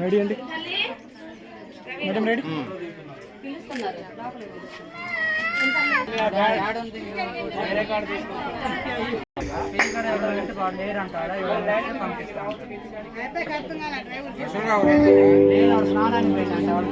Ready అండి madam ready స్నానానికి పోయిందంట తర్వాత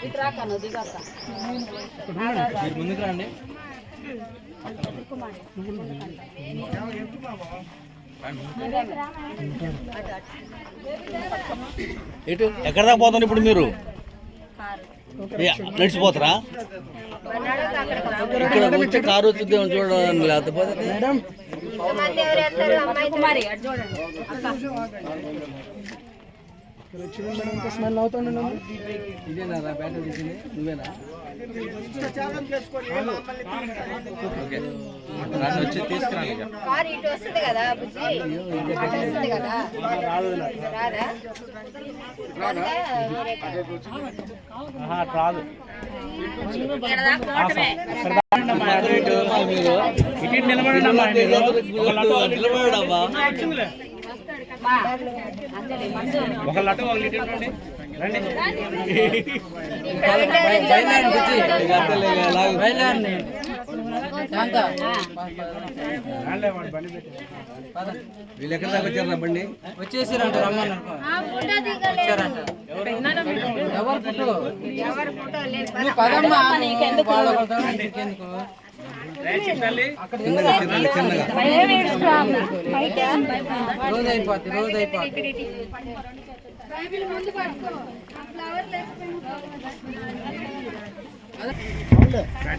ఇటు రాకను దిగాక ముందుకు రండి. ఎక్కడ దాకా పోతాను ఇప్పుడు మీరు? నడిచిపోతారా? ఇక్కడ వచ్చి కారు వచ్చింది చూడండి, లేకపోతే మేడం స్మెల్ అవుతాను. ఇదేనా బ్యాట్ వచ్చింది? నువ్వేనా? వచ్చి తీసుకురాను. రాదు. ఇటు నిలబడమ్మా. ఒక లట్టు ఒక లీటర్ రండి. వీళ్ళు ఎక్కడ దాకా వచ్చారా? బండి వచ్చేసారంట. రమ్మన్నారు. ఎవరు ఫోటో? రోజు అయిపోతుంది. రోజు అయిపోతుంది.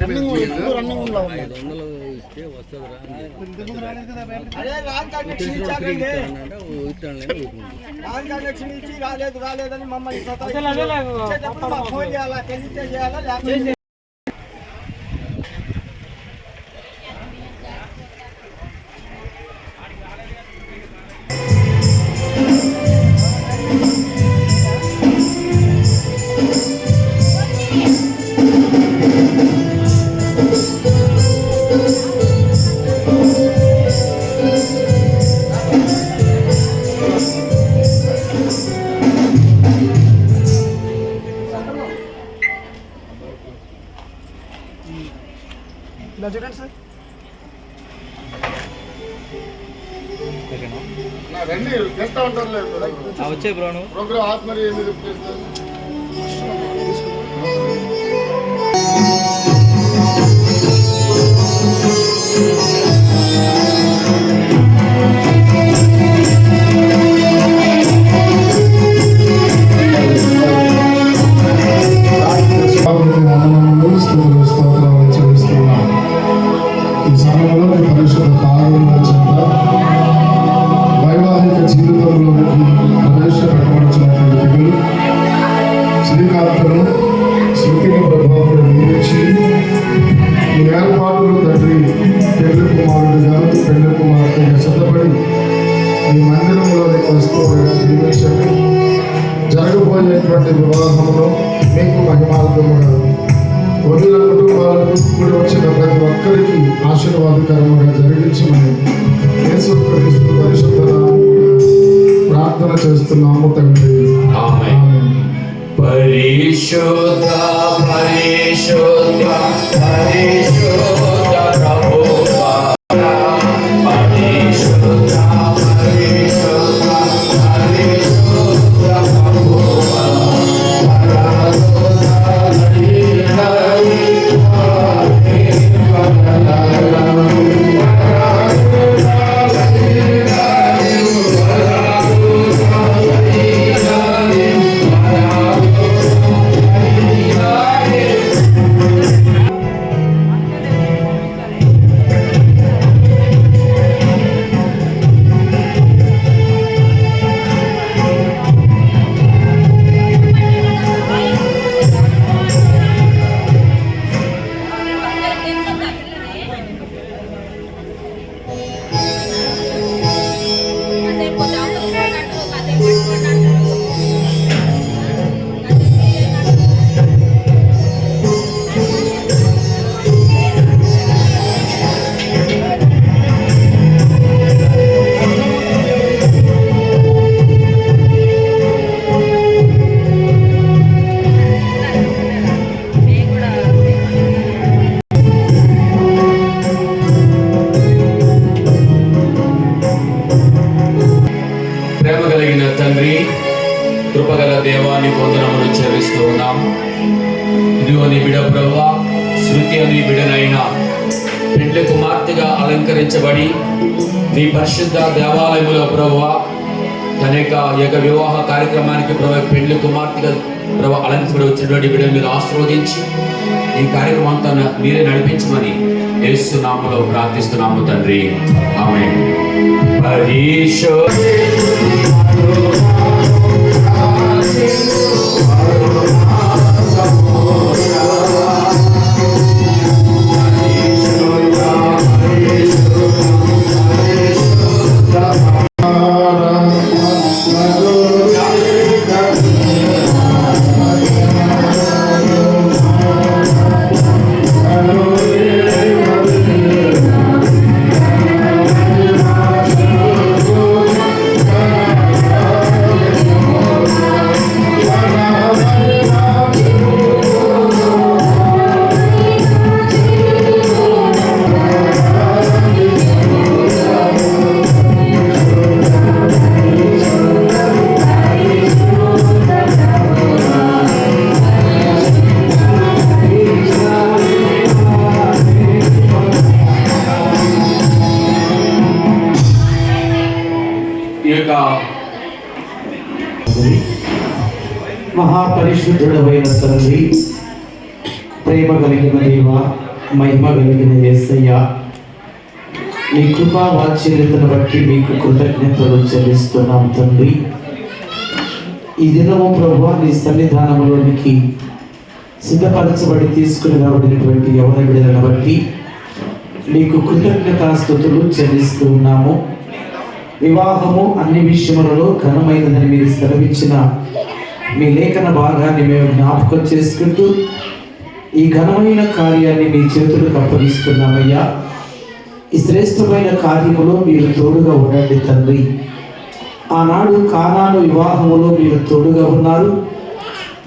రన్నింగ్ ఇస్తే వస్తుందిరా. రాలేదని మమ్మల్ని రండి చేస్తా ఉంటారు వచ్చే బ్రోను ప్రోగ్రామ్ ఆత్మీయ ఎందుకు చేస్తారు స్తోత్రాలు చెల్లిస్తున్నాం. ఈ సమయంలో మీ పరిశుద్ధ కార్యముల చెంత వైవాహిక జీవితంలోకి ప్రవేశపెట్టవలసినటువంటి బిడ్డలు శ్రీకాంతను శృతిని ప్రభావం నియమించి ఈ ఏర్పాటులు తండ్రి పెళ్లి కుమారుడిగా పెళ్లి కుమార్తెగా సిద్ధపడి ఈ మందిరంలోని వస్తువులుగా దీవించండి. జరగబోయేటువంటి వివాహంలో మీకు మహిమార్థముగా వదిన కుటుంబాలకు కూడి వచ్చిన ప్రతి ఒక్కరికి ఆశీర్వాదకరముగా జరిగించమని యేసుక్రీస్తు పరిశుద్ధ నామమున ప్రార్థన చేస్తున్నాము తండ్రి. ఆమేన్. పరిశుద్ధ పరిశుద్ధ పరిశుద్ధ ప్రభువా పరిశుద్ధ పరిశుద్ధ పరిశుద్ధ ప్రభువా ప్రేమ కలిగిన తండ్రి, కృపగల దేవాన్ని వందనములు చెల్లిస్తూ ఉన్నాం. ఇదిగో నీ బిడ్డ ప్రభువా, శృతి అని బిడ్డనైనా పెండ్లి కుమార్తెగా అలంకరించబడి నీ పరిశుద్ధ దేవాలయంలో ప్రభువా తన యొక్క వివాహ కార్యక్రమానికి ప్రభు పెండ్లి కుమార్తెగా ప్రభు అలంకరించబడి వచ్చినటువంటి బిడ్డను మీరు ఆశీర్వదించి ఈ కార్యక్రమం అంతా మీరే నడిపించమని యేసు నామములో ప్రార్థిస్తున్నాము తండ్రి. ఆమేన్. మహాపరిశుద్ధుడైన తండ్రి, ప్రేమ కలిగిన దేవ, మహిమ కలిగిన యేసయ్య, మీ కృపా వాత్సల్యతను బట్టి మీకు కృతజ్ఞతలు చెల్లిస్తున్నాం తండ్రి. ఈ దినము ప్రభువా నీ సన్నిధానంలోనికి సిద్ధపరచబడి తీసుకుని రాబడినటువంటి యవన బిడ్డలను బట్టి నీకు కృతజ్ఞతాస్తుతులు చెల్లిస్తూ ఉన్నాము. వివాహము అన్ని విషయములలో ఘనమైనదని మీరు సెలవిచ్చిన మీ లేఖన భాగాన్ని మేము జ్ఞాపకం చేసుకుంటూ ఈ ఘనమైన కార్యాన్ని మీ చేతులకు అప్పగిస్తున్నామయ్యా. ఈ శ్రేష్టమైన కార్యములో మీరు తోడుగా ఉండండి తండ్రి. ఆనాడు కానాను వివాహములో మీరు తోడుగా ఉన్నారు.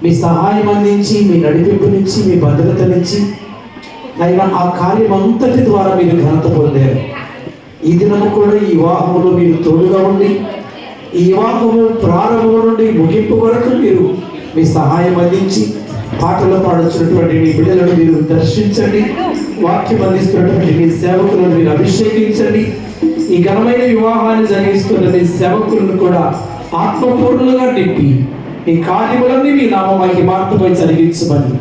మీ సహాయం అందించి, మీ నడిపింపు నుంచి, మీ భద్రత నుంచి అయినా ఆ కార్యం అంతటి ద్వారా మీరు ఘనత పొందారు. ఈ దినము కూడా ఈ వివాహంలో మీరు తోడుగా ఉండి ఈ వివాహము ప్రారంభం నుండి ముగింపు వరకు మీరు మీ సహాయం అందించి పాటలు పాడుతున్నటువంటి మీ బిడ్డలను మీరు దర్శించండి. వాక్యం అందిస్తున్నటువంటి మీ సేవకులను మీరు అభిషేకించండి. ఈ ఘనమైన వివాహాన్ని జరిగిస్తున్న మీ సేవకులను కూడా ఆత్మపూర్ణంగా నింపి ఈ కార్యములన్నీ మీ నామమాకి మార్పుపై జరిగించమని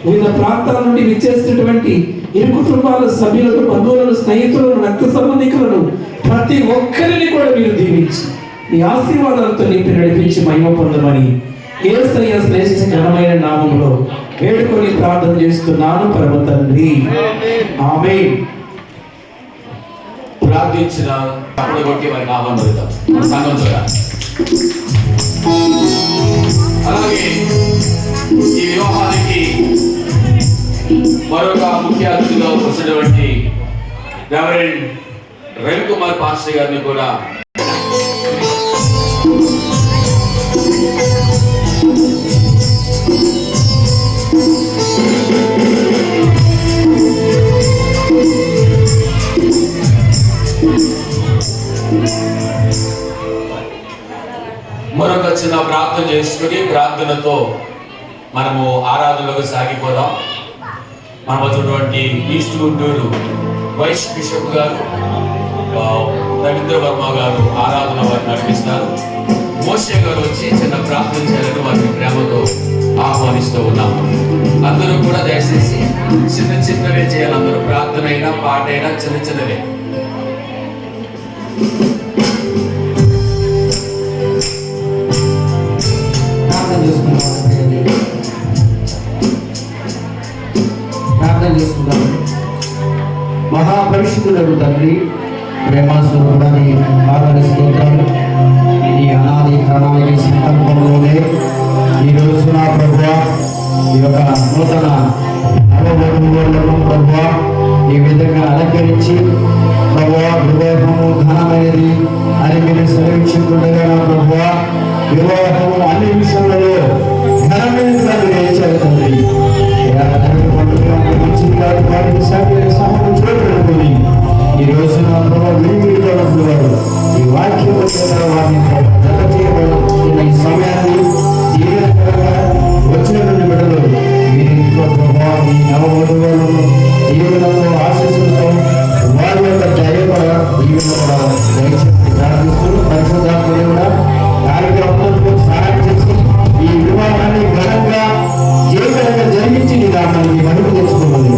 వివిధ ప్రాంతాల నుండి విచ్చేసినటువంటి ఇరు కుటుంబాల సభ్యులను, బంధువులను, స్నేహితులను, రక్త సంబంధికులను ప్రతి ఒక్కరిని కూడా మీరు దీవించి మీ ఆశీర్వాదాలతో నింపి నడిపించి మహిమ పొందమని యేసయ్య శ్రేష్ఠ ఘనమైన నామములో వేడుకొని ప్రార్థన చేస్తున్నాను పరమ తండ్రి, ఆమేన్. ప్రార్థించిన తప్పుడు కొట్టి వారి నామం పెడతాం సంఘం ద్వారా. అలాగే ఈ వివాహానికి మరొక ముఖ్య అతిథిగా వచ్చినటువంటి రెవరెండ్ రవికుమార్ పాస్టర్ గారిని కూడా మరొక చిన్న ప్రార్థన చేసుకుని ప్రార్థనతో మనము ఆరాధనలోకి సాగిపోదాం. మన వచ్చినటువంటి ఈస్ట్ గుంటూరు వైస్ బిషప్ గారు రవీంద్ర వర్మ గారు ఆరాధన వారిని నడిపిస్తారు. మోషే గారు వచ్చి చిన్న ప్రార్థన చేయాలని వారిని ప్రేమతో ఆహ్వానిస్తూ ఉన్నాము. అందరూ కూడా దయచేసి చిన్న చిన్నవే చేయాలి. అందరూ ప్రార్థన అయినా పాట అయినా చిన్న చిన్నవే. ప్రార్థన చేసుకుందాం. మహాపరిశుద్ధుడు తండ్రి, ప్రేమాస్వరూపుడా నీ పాదాల స్తోత్రాలు. నీ అనాది ప్రణాళిక సంకల్పంలోనే ఈరోజు నా ప్రభువా ఈ యొక్క నూతన నవవధువులను ప్రభువా ఈ విధంగా అలంకరించి ప్రభువా వివాహము ఘనమైనది అని మీరు సెలవించుకుండగా నా ప్రభువా వివాహము అన్ని విషయాలలో ఘనమైనదిగా మీరు ఇచ్చారు తండ్రి. చూడబడుకొని ఈ రోజు నా ప్రభావ విడివిడిగా ఉన్నవారు ఈ వాక్యం వారిని జత చేయబడిన ఈ సమయాన్ని దీవెనకరంగా వచ్చినటువంటి బిడ్డలు మీరు ఇంట్లో ప్రభావ ఈ నవవధువులను దీవెనతో ఆశీస్సులతో వారి యొక్క దైవ దీవెన కూడా దయచేసి ప్రార్థిస్తూ పరిశుద్ధాత్మని కూడా కార్యక్రమంలో సహాయం చేసి ఈ వివాహాన్ని ఘనంగా జీవితంగా జరిగించి నీ నామాన్ని మరుపు తెచ్చుకోవాలి.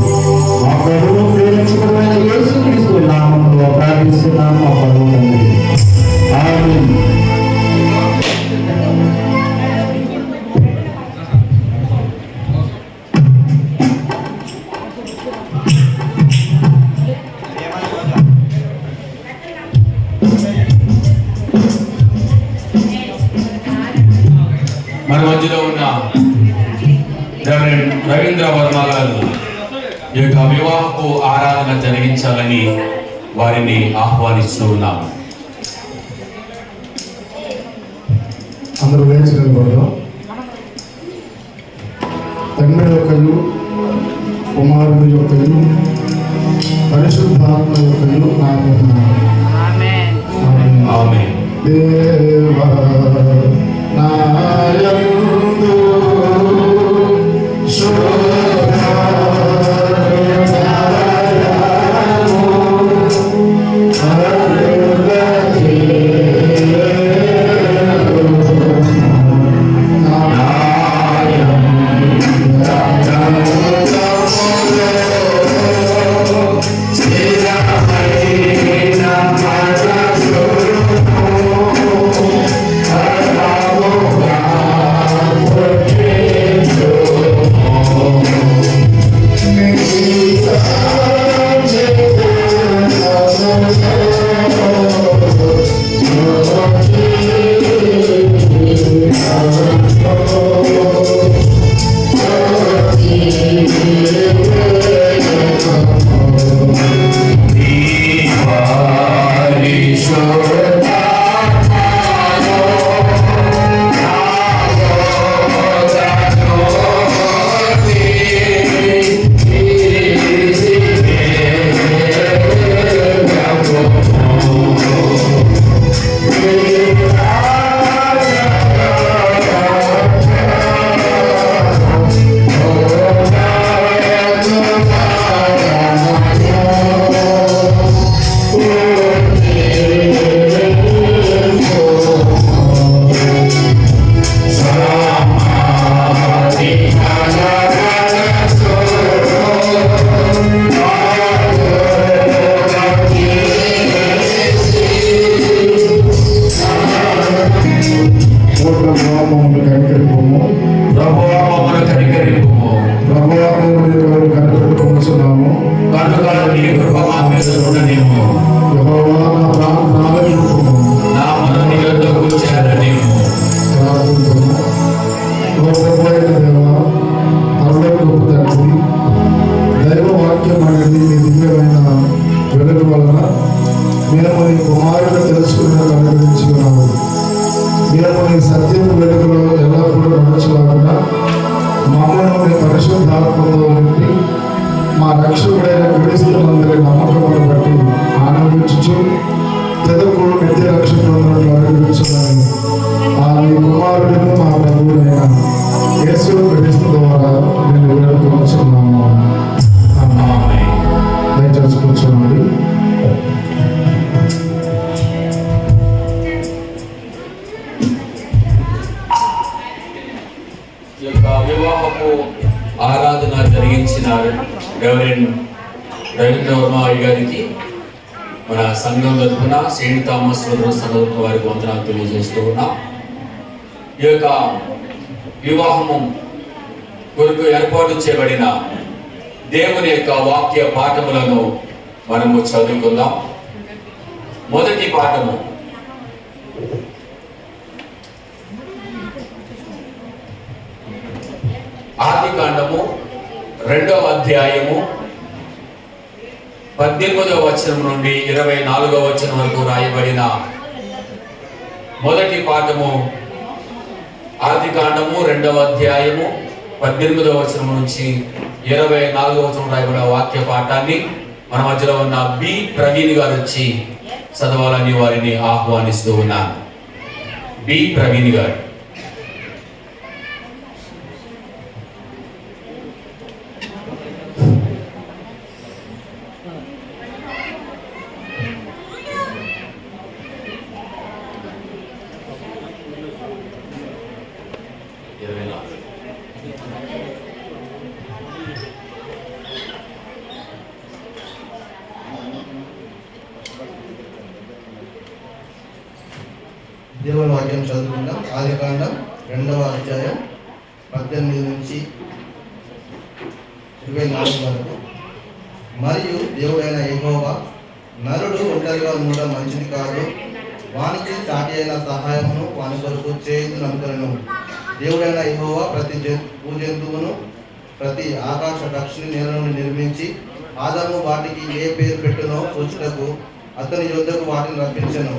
మా ప్రభువు ప్రేక్షకుడైన యేసుక్రీస్తు నామములో ప్రార్థిస్తున్నాము మా ప్రభువు తండ్రి, ఆమేన్. మన మధ్యలో ఉన్న రెవరెండ్ రవీంద్ర వర్మ గారు ఈ యొక్క వివాహపు ఆరాధన జరిగించాలని వారిని ఆహ్వానిస్తూ ఉన్నాము. అందరూ వేచి నిలబడదాం. తండ్రి యొక్కయు కుమారుని యొక్కయు పరిశుద్ధాత్మ యొక్కయు నామమున ఆమేన్. ఆమేన్. దేవా నాయందు మేము నీ కుమారుడు తెలుసుకునే అనుగ్రహించి ఉన్నాము. మేము నీ సత్యం వెలుగులో ఎల్లప్పుడూ నడుచులాగా మమ్మల్ని నీ పరిశుద్ధాత్మతో నింపి మా రక్షకుడైన క్రీస్తునందరి నమ్మకమును బట్టి ఆనందించుచు తెదకు నిత్య రక్షకులను అనుగ్రహించమని ఆ నీ కుమారుడిని మా ప్రభువుడైన యేసు క్రీస్తు ద్వారా నేను వేడుకొనుచున్నాము. ఆమేన్. దయచేసి కూర్చోండి. ఈ యొక్క వివాహపు ఆరాధన జరిగించిన రెవరెండ్ రవీంద్ర వర్మ గారికి మన సంఘం తరఫున సెయింట్ థామస్ సంఘం వారికి వందనాలు తెలియజేస్తూ ఉన్నాం. ఈ యొక్క వివాహము కొరకు ఏర్పాటు చేయబడిన దేవుని యొక్క వాక్య పాఠములను మనము చదువుకుందాం. మొదటి పాఠము ఆదికాండము 2వ అధ్యాయము 18వ వచనం నుండి 24వ వచనం వరకు రాయబడిన మొదటి పాఠము ఆదికాండము 2వ అధ్యాయము 18వ వచనం నుంచి 24వ వచనం రాయబడిన వాక్య పాఠాన్ని మన మధ్యలో ఉన్న బి ప్రవీణ్ గారు వచ్చి చదవాలని వారిని ఆహ్వానిస్తూ ఉన్నాను. బి ప్రవీణ్ గారు. దేవుని వాక్యం చదువుకుందాం. ఆదికాండం 2వ అధ్యాయం 18 నుంచి 24 వరకు. మరియు దేవుడైన యెహోవా, నరుడు ఒంటరిగా ఉండడం మంచిది కాదు, వానికి సాటి అయిన సహాయమును వాని కొరకు చేయుదు నమ్ముకొనెను. దేవుడైన యెహోవా ప్రతి భూజంతువును ప్రతి ఆకాశ పక్షిని నేల నుండి నిర్మించి ఆదాము వాటికి ఏ పేరు పెట్టునో చూచుటకు అతని యొద్దకు వాటిని రప్పించెను.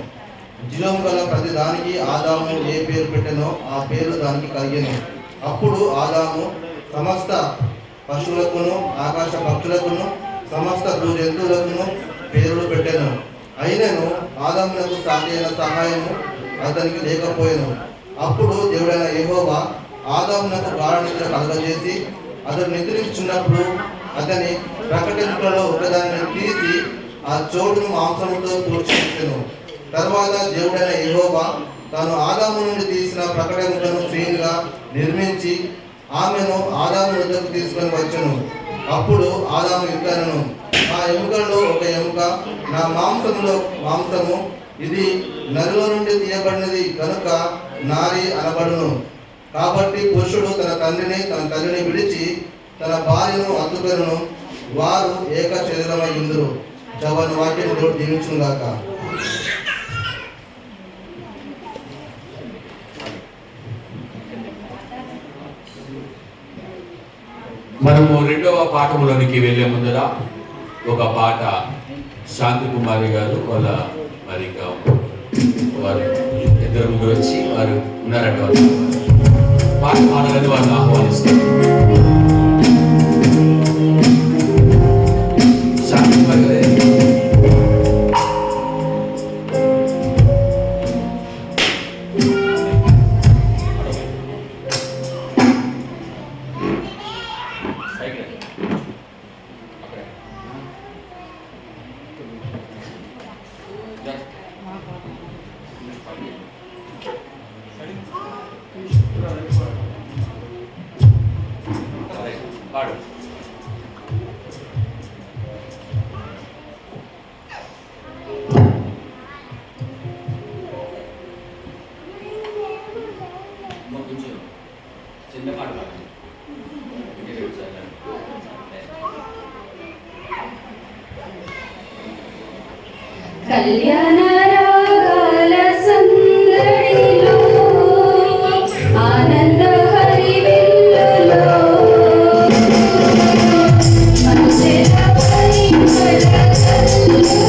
జీవము గల ప్రతి దానికి ఆదాము ఏ పేరు పెట్టెనో ఆ పేరు దానికి కలిగెను. అప్పుడు ఆదాము సమస్త పశువులకును ఆకాశ పక్షులకును సమస్త భూ జంతువులకును పేర్లు పెట్టెను. అయినను ఆదామునకు సాటి అయిన సహాయము అతనికి లేకపోయెను. అప్పుడు దేవుడైన యెహోవా ఆదామునకు గాఢ నిద్ర కలగజేసి అతడు నిద్రించున్నప్పుడు అతని ప్రకటింపులలో ఒకదానిని తీసి ఆ చోటును మాంసముతో పూడ్చిపెట్టెను. తర్వాత దేవుడైన యెహోవా తాను ఆదాము నుండి తీసిన ప్రకటనలను స్త్రీగా నిర్మించి ఆమెను ఆదాము వద్దకు తీసుకొని వచ్చెను. అప్పుడు ఆదాము ఇట్లనెను, నా ఎముకల్లో ఒక ఎముక నా మాంసము, ఇది నరిలో నుండి తీయబడినది కనుక నారి అనబడును. కాబట్టి పురుషుడు తన తండ్రిని తన తల్లిని విడిచి తన భార్యను అత్తుకొనును, వారు ఏక శరీరమై ఉందురు. చవని వాక్యం దేవుడు దీవించును గాక. మనము 2వ పాఠములోనికి వెళ్ళే ముందర ఒక పాట శాంతి కుమారి గారు వాళ్ళ మరి వారు ఇద్దరు ముగ్గురు వచ్చి వారు ఉన్నారంటే వారు పాట పాడాలని వారిని ఆహ్వానిస్తారు. శాంతి కుమారి గారు పాడు. చిన్న పాట కళ్యాణ రాగాల సందడిలో ఆనంద హరివిల్లులో మంచెల పరిమళ కల్లులలో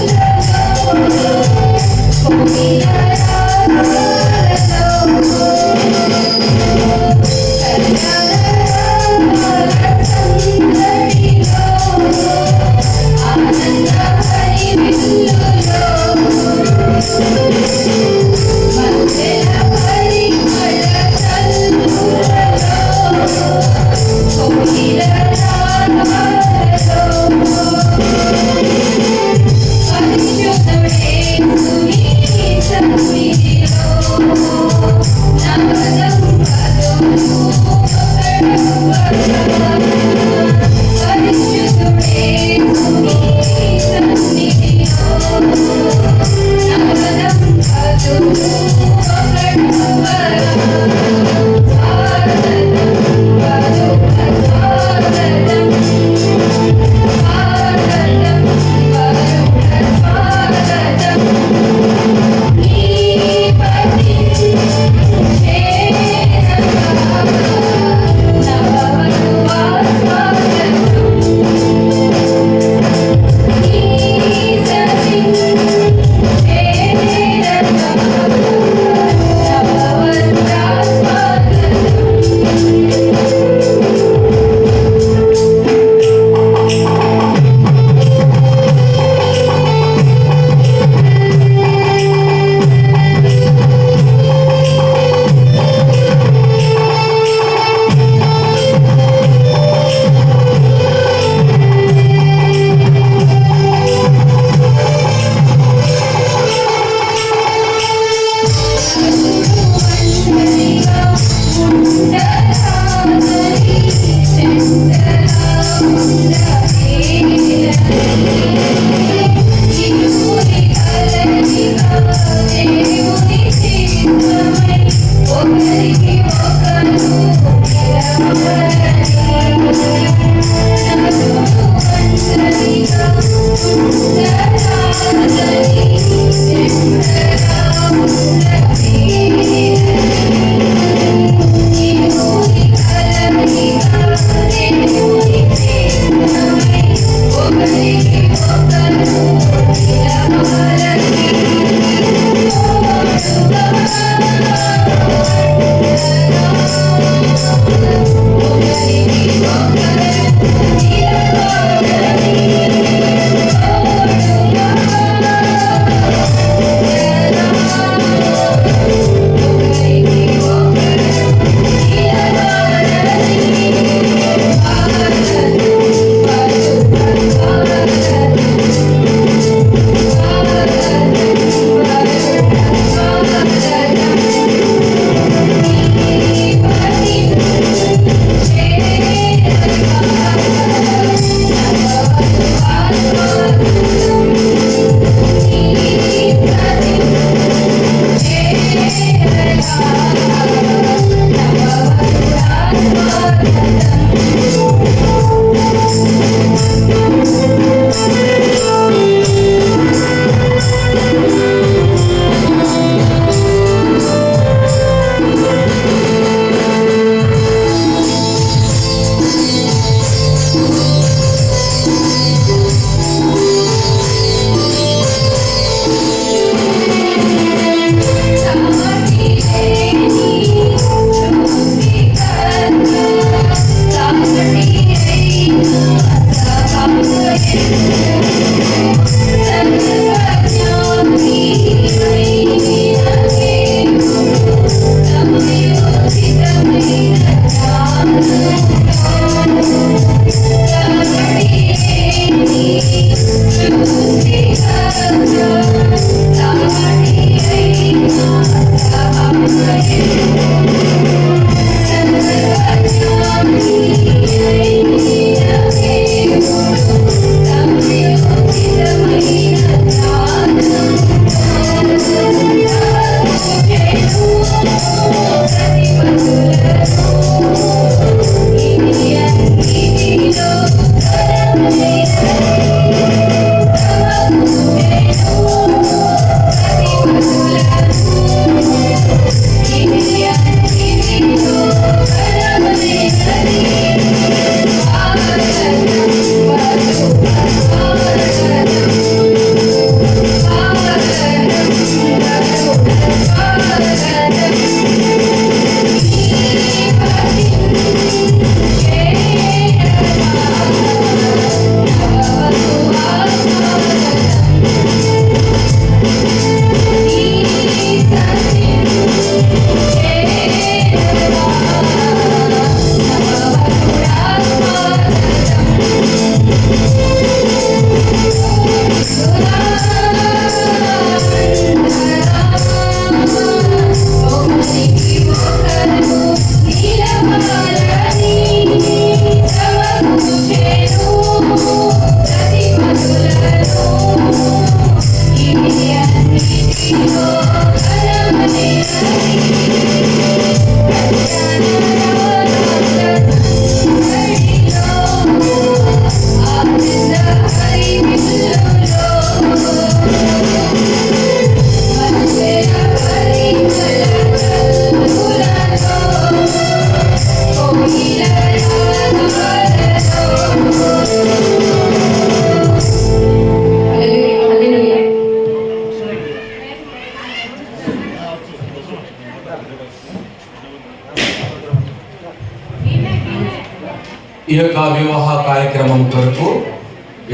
ఈ యొక్క వివాహ కార్యక్రమం కొరకు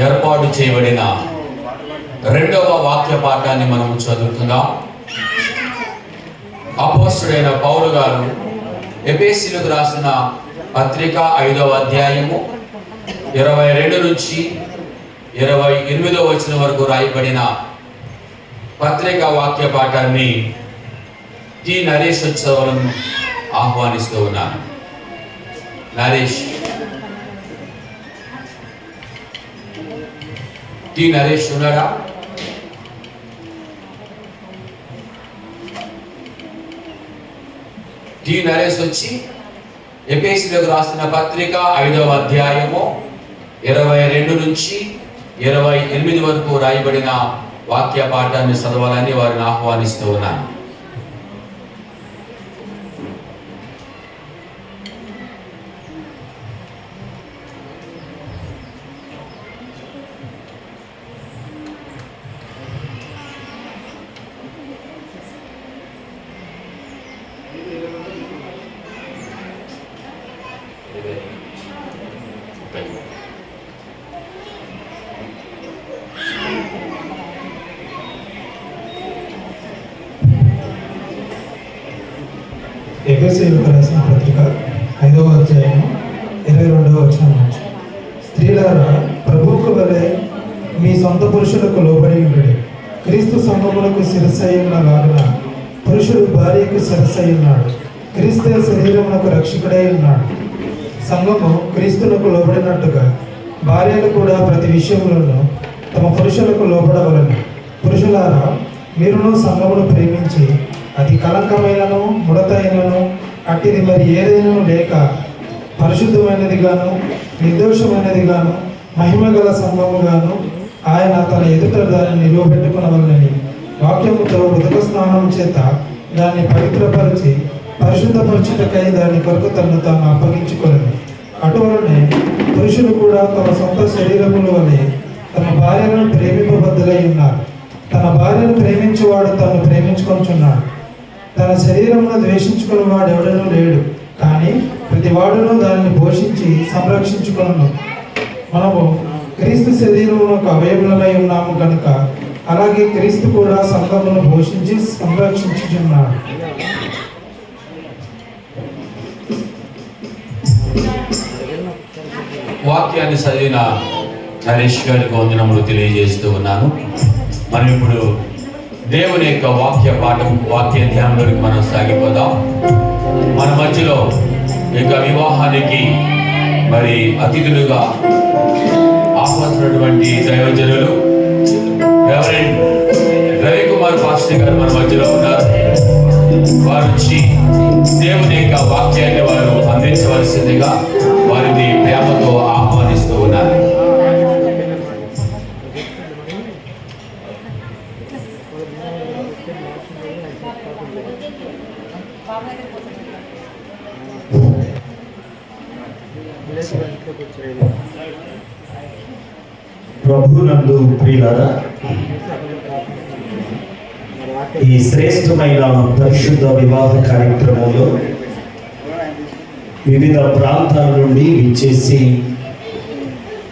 ఏర్పాటు చేయబడిన రెండవ వాక్య పాఠాన్ని మనం చదువుకుందాం. అపోస్తలుడైన పౌలు గారు ఎఫెసీయులకు రాసిన పత్రిక 5వ అధ్యాయము 22 నుంచి 28వ వచనం వరకు రాయబడిన పత్రిక వాక్య పాఠాన్ని టి నరేష్ ఉత్సవాలను ఆహ్వానిస్తూ ఉన్నాను. నరేష్ టి నరేష్ ఉన్నాడా? టి నరేష్ వచ్చి ఎఫెసీయులకు రాసిన పత్రిక 5వ అధ్యాయము 22 నుంచి 28 వరకు రాయబడిన వాక్య పాఠాన్ని చదవాలని వారిని ఆహ్వానిస్తూ ఉన్నాను. ఎఫెసీయులకు రాసిన పత్రిక 5వ అధ్యాయం 22వ వచనం నుంచి, స్త్రీలారా ప్రభువుకు వలె మీ సొంత పురుషులకు లోబడి ఉండుడి. క్రీస్తు సంఘములకు శిరస్సయ్యున్నలాగున పురుషుడు భార్యకు శిరస్సయ్యున్నాడు. క్రీస్తే శరీరమునకు రక్షకుడై ఉన్నాడు. సంఘము క్రీస్తునకు లోబడినట్టుగా భార్యలు కూడా ప్రతి విషయంలోనూ తమ పురుషులకు లోబడవలను. పురుషులారా, మీరును సంఘమును ప్రేమించి అది కలంకమైనను ముడతైనను అట్టిది మరి ఏదైనా లేక పరిశుద్ధమైనదిగాను నిర్దోషమైనదిగాను మహిమగల సంఘముగాను ఆయన తన ఎదుట దాన్ని నిలువబెట్టుకునవలనని వాక్యముతో ఉదక స్నానం చేత దాన్ని పవిత్రపరిచి పరిశుద్ధపరచుటకై దాని కొరకు తనను తాను అప్పగించుకొనెను. అటువలనే పురుషులు కూడా తమ సొంత శరీరముల వలె తమ భార్యలను ప్రేమింపబద్ధులై ఉన్నారు. తన భార్యను ప్రేమించువాడు తను ప్రేమించుకొనుచున్నాడు. తన శరీరమును ద్వేషించుకుని వాడు ఎవడనూ లేడు, కానీ ప్రతి వాడును దానిని పోషించి సంరక్షించుకొనును. మనము క్రీస్తు శరీరమునకు అవయవులమై ఉన్నాము కనుక అలాగే క్రీస్తు కూడా సంఘమును పోషించి సంరక్షించుచున్నాడు. వాక్యాన్ని చదివిన నరేష్ గారికి వందనములు తెలియజేస్తూ ఉన్నాను. మనం ఇప్పుడు దేవుని యొక్క వాక్య పాఠం వాక్య ధ్యానంలోకి మనం సాగిపోదాం. మన మధ్యలో యొక్క వివాహానికి మరి అతిథులుగా ఆహ్వానించినటువంటి దైవజనులు రెవరెండ్ రవికుమార్ పాస్టర్ గారు మన మధ్యలో ఉన్నారు. వారు వచ్చి దేవుని యొక్క వాక్యాన్ని వారు అందించవలసిందిగా వారిని ప్రేమతో ఆహ్వానిస్తూ ఉన్నారు. ప్రభునందు ప్రియులారా, ఈ శ్రేష్టమైన పరిశుద్ధ వివాహ కార్యక్రమంలో వివిధ ప్రాంతాల నుండి విచ్చేసి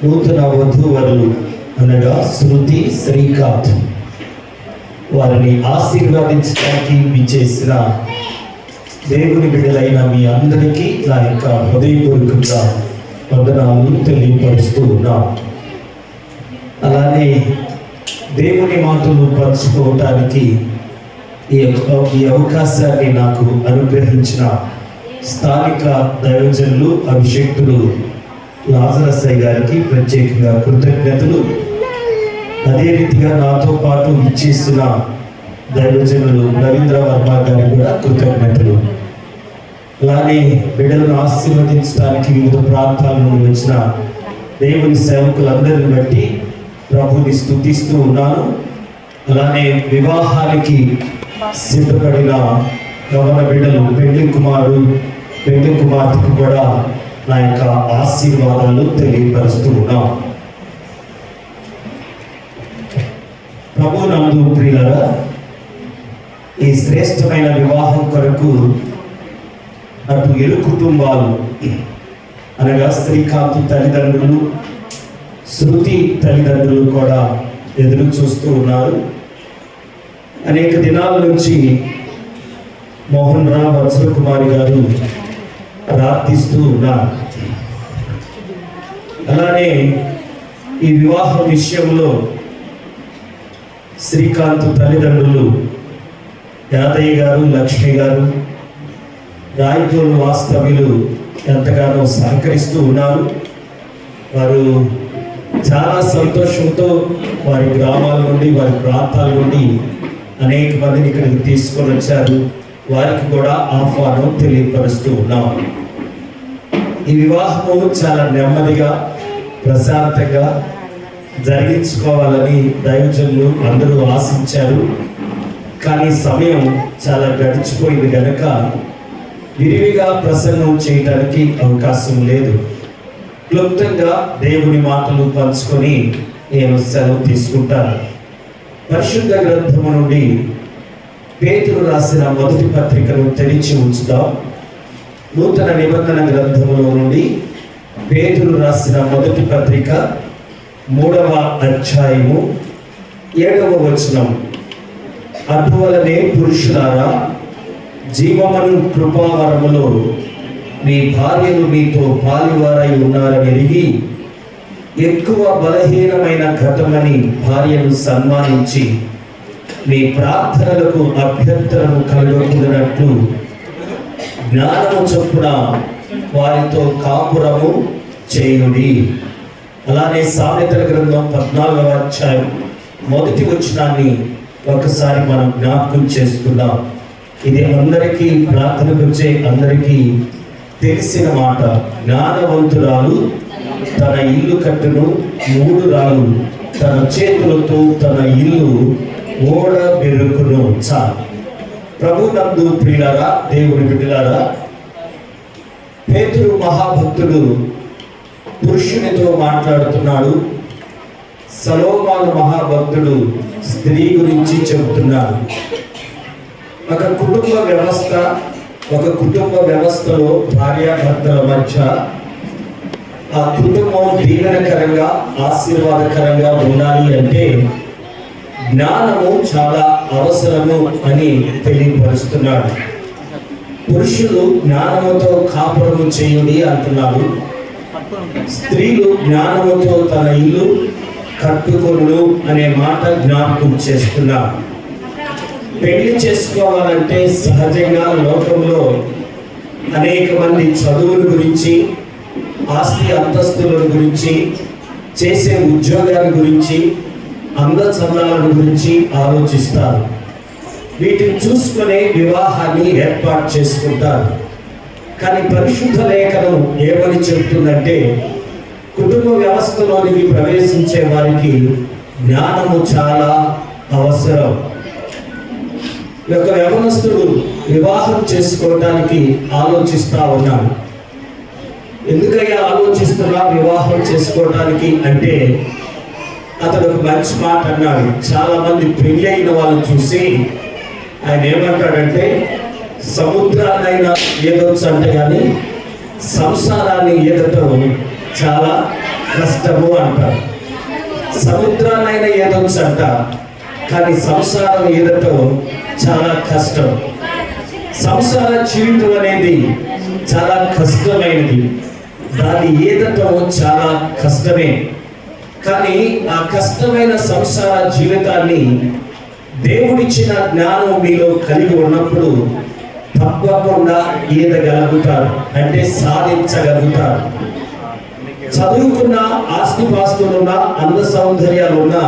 నూతన వధూవరులు అనగా శృతి, శ్రీకాంత్ వారిని ఆశీర్వదించడానికి విచ్చేసిన దేవుని బిడ్డలైన మీ అందరికీ నా యొక్క హృదయపూర్వకంగా వందనాలు తెలియపరుస్తూ ఉన్నాం. అలానే దేవుని మాటలు పంచుకోవటానికి ఈ అవకాశాన్ని నాకు అనుగ్రహించిన స్థానిక దైవజనులు అభిషేక్తులు లాజరస్సయ్య గారికి ప్రత్యేకంగా కృతజ్ఞతలు. అదే రీతిగా నాతో పాటు ఇచ్చేసిన దైవజనులు రవీంద్ర వర్మ గారికి కూడా కృతజ్ఞతలు. అలానే బిడ్డలను ఆశీర్వదించడానికి వివిధ ప్రాంతాల నుండి వచ్చిన దేవుని సేవకులందరిని బట్టి ప్రభుని స్తుతిస్తూ ఉన్నాను. అలానే వివాహానికి సిద్ధపడిన యవన బిడ్డలు, పెళ్లి కుమారు, పెళ్లి కుమార్తెకు కూడా నా యొక్క ఆశీర్వాదాలు తెలియపరుస్తూ ఉన్నాం. ప్రభు నందు ప్రియులారా, ఈ శ్రేష్టమైన వివాహం కొరకు అటు ఇరు కుటుంబాలు అనగా శ్రీకాంత్ తల్లిదండ్రులు, శృతి తల్లిదండ్రులు కూడా ఎదురు చూస్తూ ఉన్నారు. అనేక దినాల నుంచి మోహన్ రావు వత్సలకుమారి గారు ప్రార్థిస్తూ ఉన్నారు. అలానే ఈ వివాహ విషయంలో శ్రీకాంత్ తల్లిదండ్రులు యాదయ్య గారు, లక్ష్మి గారు, రాయతోలు వాస్తవ్యులు ఎంతగానో సహకరిస్తూ ఉన్నారు. వారు చాలా సంతోషంతో వారి గ్రామాల నుండి, వారి ప్రాంతాల నుండి అనేక మందిని ఇక్కడికి తీసుకొని వచ్చారు. వారికి కూడా ఆహ్వానం తెలియపరుస్తూ ఉన్నాం. ఈ వివాహము చాలా నెమ్మదిగా, ప్రశాంతంగా జరిగించుకోవాలని దైవజనులు అందరూ ఆశించారు. కానీ సమయం చాలా గడిచిపోయింది కనుక విరివిగా ప్రసంగం చేయడానికి అవకాశం లేదు. క్లుప్తంగా దేవుని మాటలు పంచుకొని నేను సెలవు తీసుకుంటాను. పరిశుద్ధ గ్రంథము నుండి పేతురు రాసిన మొదటి పత్రికను తెరిచి ఉంచుదాం. నూతన నిబంధన గ్రంథములో నుండి పేతురు రాసిన మొదటి పత్రిక 3వ అధ్యాయము 7వ వచనం. అటువలనే పురుషులారా, జీవమను కృపావరములో మీ భార్యలు మీతో పాలివారై ఉన్నారని ఎరిగి ఎక్కువ బలహీనమైన ఘటమని భార్యను సన్మానించి మీ ప్రార్థనలకు అభ్యంతరము కలగకుండానట్లు జ్ఞానము చొప్పున వారితో కాపురము చేయుడి. అలానే సామెతల గ్రంథం 14వ అధ్యాయం మొదటి వచనాన్ని ఒకసారి మనం జ్ఞాపకం చేసుకుందాం. ఇది అందరికీ, ప్రార్థనకు వచ్చే అందరికీ తెలిసిన మాట. జ్ఞానవంతురాలు తన ఇల్లు కట్టును, 3 రాళ్ళు తన చేతులతో తన ఇల్లు ఓడ బెరుకును. చాలు. ప్రభునందు ప్రియులారా, దేవుని బిడ్డలారా, పేతురు మహాభక్తుడు పురుషునితో మాట్లాడుతున్నాడు. సలోమాను మహాభక్తుడు స్త్రీ గురించి చెబుతున్నాడు. ఒక కుటుంబ వ్యవస్థలో భార్యాభర్తల మధ్య ఆ కుటుంబం దీవెనకరంగా, ఆశీర్వాదకరంగా ఉండాలి అంటే జ్ఞానము చాలా అవసరము అని తెలియపరుస్తున్నాడు. పురుషులు జ్ఞానముతో కాపురము చేయుడి అంటున్నాడు. స్త్రీలు జ్ఞానముతో తన ఇల్లు కట్టుకొను అనే మాట జ్ఞాపకం చేస్తున్నారు. పెళ్లి చేసుకోవాలంటే సహజంగా లోకంలో అనేక మంది చదువుల గురించి, ఆస్తి అంతస్తుల గురించి, చేసే ఉద్యోగాల గురించి, అందచందాల గురించి ఆలోచిస్తారు. వీటిని చూసుకునే వివాహాన్ని ఏర్పాటు చేసుకుంటారు. కానీ పరిశుద్ధ లేఖనం ఏమని చెప్తుందంటే, కుటుంబ వ్యవస్థలోనికి ప్రవేశించే వారికి జ్ఞానము చాలా అవసరం. ఒక యవనస్తుడు వివాహం చేసుకోవడానికి ఆలోచిస్తా ఉన్నాడు. ఎందుకయ్యా ఆలోచిస్తున్నా వివాహం చేసుకోవడానికి అంటే, అతడు ఒక మంచి మాట అన్నాడు. చాలా మంది పెళ్లి అయిన వాళ్ళు చూసి ఆయన ఏమంటాడంటే, సముద్రాన్నైనా ఈదొచ్చు అంట కానీ సంసారాన్ని ఈదటం చాలా కష్టము అంటారు. సముద్రాన్నైనా ఈదొచ్చు అంట, కానీ సంసారం ఈదటం చాలా కష్టం. సంసార జీవితం అనేది చాలా కష్టమైనది. దాన్ని ఈదటం చాలా కష్టమే. కానీ ఆ కష్టమైన సంసార జీవితాన్ని దేవుడిచ్చిన జ్ఞానం మీలో కలిగి ఉన్నప్పుడు తప్పకుండా ఈదగలుగుతారు, అంటే సాధించగలుగుతారు. చదువుకున్న, ఆస్తిపాస్తులున్న, అంద సౌందర్యాలున్న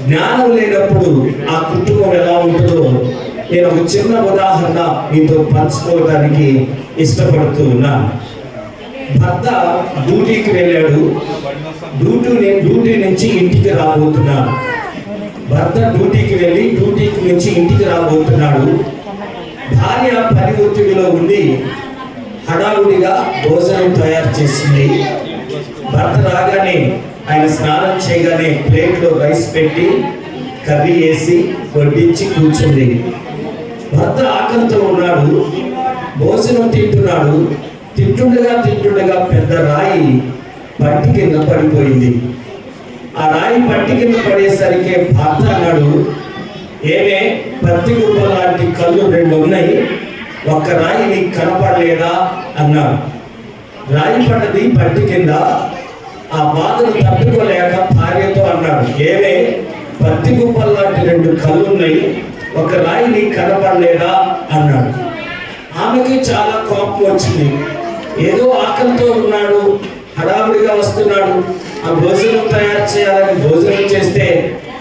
జ్ఞానం లేనప్పుడు ఆ కుటుంబం ఎలా ఉంటుందో నేను ఒక చిన్న ఉదాహరణ మీతో పంచుకోవడానికి ఇష్టపడుతూ ఉన్నాను. భర్త డ్యూటీకి వెళ్ళాడు. డ్యూటీ నుంచి ఇంటికి రాబోతున్నాడు. భర్త డ్యూటీకి వెళ్ళి డ్యూటీకి నుంచి ఇంటికి రాబోతున్నాడు. భార్య పని ఒత్తిడిలో ఉండి హడావుడిగా భోజనం తయారు చేసింది. భర్త రాగానే, ఆయన స్నానం చేయగానే ప్లేట్లో రైస్ పెట్టి కర్రీ వేసి వడ్డించి కూర్చుంది. భర్త ఆకలితో ఉన్నాడు, భోజనం తింటున్నాడు. తింటుండగా పెద్ద రాయి పట్టి కింద పడిపోయింది. ఆ రాయి పట్టి కింద పడేసరికి భర్త అన్నాడు, ఏమే పత్తి గుప్ప లాంటి కళ్ళు 2 ఉన్నాయి, ఒక్క రాయి నీకు కనపడలేదా అన్నాడు. రాయి పడ్డది పట్టి కింద. ఆ బాధను తట్టుకోలేక భార్యతో అన్నాడు, ఏమే పత్తి గుప్ప లాంటి 2 కళ్ళు ఉన్నాయి, ఒక రాయి నీకు కనపడలేదా అన్నాడు. ఆమెకి చాలా కోపం వచ్చింది. ఏదో ఆకలితో ఉన్నాడు, హడావుడిగా వస్తున్నాడు, ఆ భోజనం తయారు చేయాలని భోజనం చేస్తే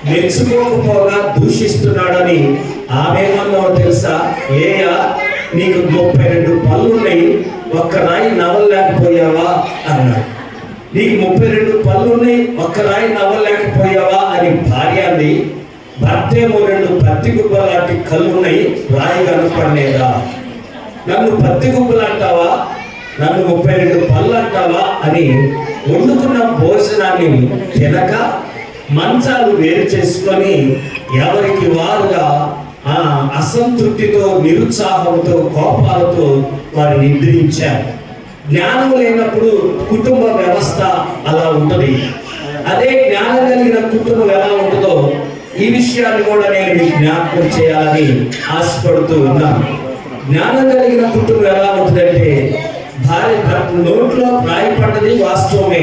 మెచ్చుకోకపోగా దూషిస్తున్నాడని ఆమెమన్నా తెలుసా, ఏయా నీకు 32 పళ్ళున్నాయి, ఒక్క రాయి నవ్వలేకపోయావా అన్నాడు. నీకు 32 పళ్ళున్నాయి, ఒక్క రాయి నవ్వలేకపోయావా అని భార్య అంది. భర్తేమో 2 పత్తి గుబ్బ లాంటి కళ్ళున్నాయి, రాయి కనపడలేదా, నన్ను పత్తి గుబ్బలు అంటావా, నన్ను 32 పళ్ళు అంటావా అని వండుకున్న భోజనాన్ని తినక మంచాలు వేరు చేసుకొని ఎవరికి వారుగా అసంతృప్తితో, నిరుత్సాహంతో, కోపాలతో వారు నిద్రించారు. జ్ఞానం లేనప్పుడు కుటుంబ వ్యవస్థ అలా ఉంటుంది. అదే జ్ఞానం కలిగిన కుటుంబం ఎలా ఉంటుందో ఈ విషయాన్ని కూడా నేను మీకు జ్ఞాపకం చేయాలని ఆశపడుతూ ఉన్నాను. జ్ఞానం కలిగిన కుటుంబం ఎలా ఉంటుందంటే, భార్య భర్త నోట్లో రాయి పడ్డది వాస్తవమే.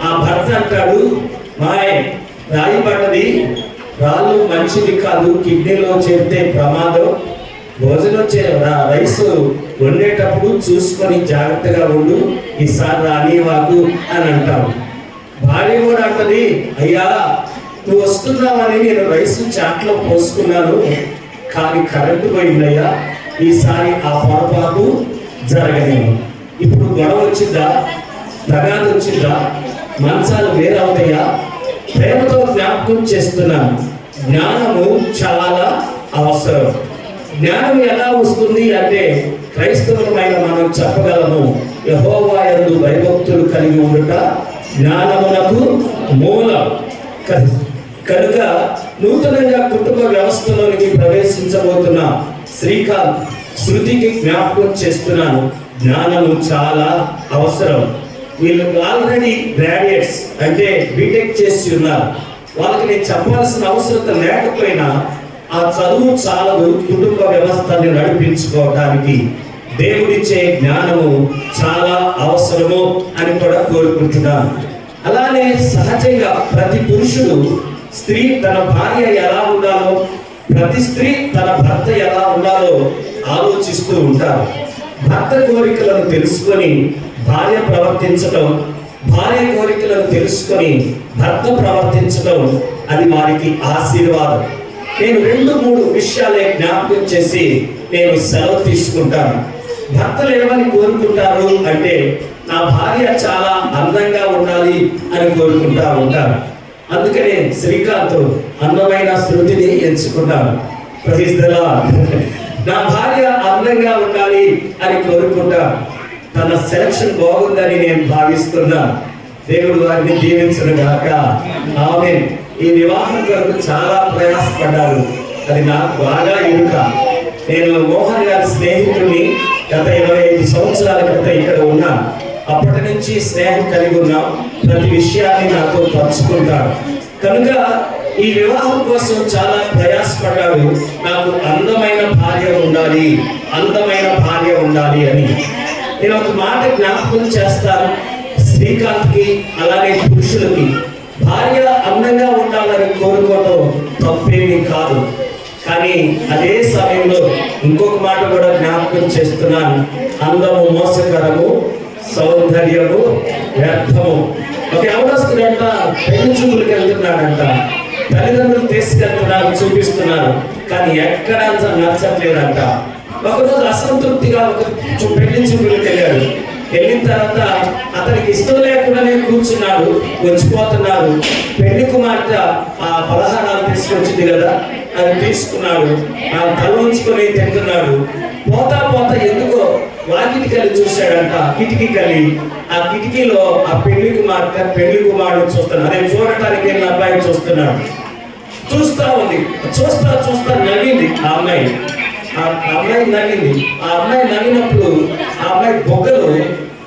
ఆ భర్త అంటాడు, మాయ్ రాయి పడ్డది, రాళ్ళు మంచిది కాదు, కిడ్నీలో చేరితే ప్రమాదం, భోజనం రైస్ వండేటప్పుడు చూసుకొని జాగ్రత్తగా ఉండు, ఈసారి రానివాకు అని అంటాడు. భార్య కూడా అంటది, అయ్యా నువ్వు వస్తున్నావని నేను రైస్ చాట్లో పోసుకున్నాను, కానీ కరెంటు పోయిందయ్యా, ఈసారి ఆ పొరపాటు జరగలేదు. ఇప్పుడు గొడవ వచ్చిందా, తగాదు వచ్చిందా, మంచాలు వేరవుతాయా? ప్రేమతో జ్ఞాపకం చేస్తున్నాను, జ్ఞానము చాలా అవసరం. జ్ఞానం ఎలా వస్తుంది అంటే, క్రైస్తవులమైన మనం చెప్పగలము, యెహోవా యందు భయభక్తులు కలిగి ఉండుట జ్ఞానమునకు మూలం. కనుక నూతనంగా కుటుంబ వ్యవస్థలోనికి ప్రవేశించబోతున్న శ్రీకాంత్, శృతికి జ్ఞాపకం చేస్తున్నాను, జ్ఞానము చాలా అవసరం. వీళ్ళు ఆల్రెడీ గ్రాడ్యుయేట్స్ అంటే బీటెక్ చేసి ఉన్నారు. వాళ్ళకి నేను చెప్పాల్సిన అవసరం లేకపోయినా ఆ చదువు చాలదు కుటుంబ వ్యవస్థని నడిపించుకోవడానికి. దేవుడిచ్చే జ్ఞానము చాలా అవసరము అని కూడా కోరుకుంటున్నాను. అలానే సహజంగా ప్రతి పురుషుడు స్త్రీ తన భార్య ఎలా ఉండాలో, ప్రతి స్త్రీ తన భర్త ఎలా ఉండాలో ఆలోచిస్తూ ఉంటారు. భర్త కోరికలను తెలుసుకొని భార్య ప్రవర్తించడం, భార్య కోరికలను తెలుసుకొని భర్త ప్రవర్తించడం, అది వారికి ఆశీర్వాదం. నేను 2-3 విషయాలే జ్ఞాపకం చేసి నేను సెలవు తీసుకుంటాను. భర్తలు ఏమని కోరుకుంటారు అంటే, నా భార్య చాలా అందంగా ఉండాలి అని కోరుకుంటా ఉంటారు. అందుకనే శ్రీకాంత్ అందమైన శృతిని ఎంచుకున్నాను. Praise the Lord. నా భార్య అందంగా ఉండాలి అని కోరుకుంటా. తన సెలక్షన్ బాగుందని నేను భావిస్తున్నాను. దేవుడు వారిని దీవించను గాక. ఆమేన్. ఈ వివాహం కొరకు చాలా ప్రయాసపడ్డారు, అది నాకు బాగా ఎరుక. నేను మోహన్ గారి స్నేహితుడిని, గత 25 సంవత్సరాల క్రితం ఇక్కడ ఉన్నా. అప్పటి నుంచి స్నేహం కలిగి ఉన్నాం. ప్రతి విషయాన్ని నాతో పంచుకుంటాడు. కనుక ఈ వివాహం కోసం చాలా ప్రయాసపడ్డాడు. నాకు అందమైన భార్య ఉండాలి, అందమైన భార్య ఉండాలి అని. నేను ఒక మాట జ్ఞాపకం చేస్తాను శ్రీకాంత్కి, అలానే పురుషులకి. భార్య అందంగా ఉండాలని కోరుకోవడం తప్పేమీ కాదు. కానీ అదే సమయంలో ఇంకొక మాట కూడా జ్ఞాపకం చేస్తున్నాను, అందము మోసకరము, సౌందర్యము వ్యర్థము. ఒక ఎవరొస్తున్నాడంట, పెళ్లి చూపులకు వెళ్తున్నాడంట, తల్లిదండ్రులు తీసుకెళ్తున్నారు, చూపిస్తున్నారు, కానీ ఎక్కడ నచ్చట్లేదంట. ఒకరోజు అసంతృప్తిగా ఒక పెళ్లి చూపులకు వెళ్ళాడు. వెళ్ళిన తర్వాత అతనికి ఇష్టం లేకుండానే కూర్చున్నాడు, వచ్చిపోతున్నారు. పెళ్లి కుమార్తె ఆ పలహారాలు తీసుకొచ్చింది కదా, అది తీసుకున్నాడు, ఆ తల ఉంచుకొని తింటున్నాడు. పోతా పోతా ఎందుకో వాకిటికి వెళ్ళి చూశాడంట, కిటికీ కలిగి. ఆ కిటికీలో ఆ పెళ్లి కుమార్తె పెళ్లి కుమారుడు చూస్తున్నాడు. అదే చూడటానికి వెళ్ళిన అబ్బాయిని చూస్తున్నాడు. చూస్తా ఉంది, చూస్తా నవ్వింది ఆ అమ్మాయి. ఆ అమ్మాయి నవ్వింది. ఆ అమ్మాయి నవ్వినప్పుడు ఆ అమ్మాయి బొగ్గలు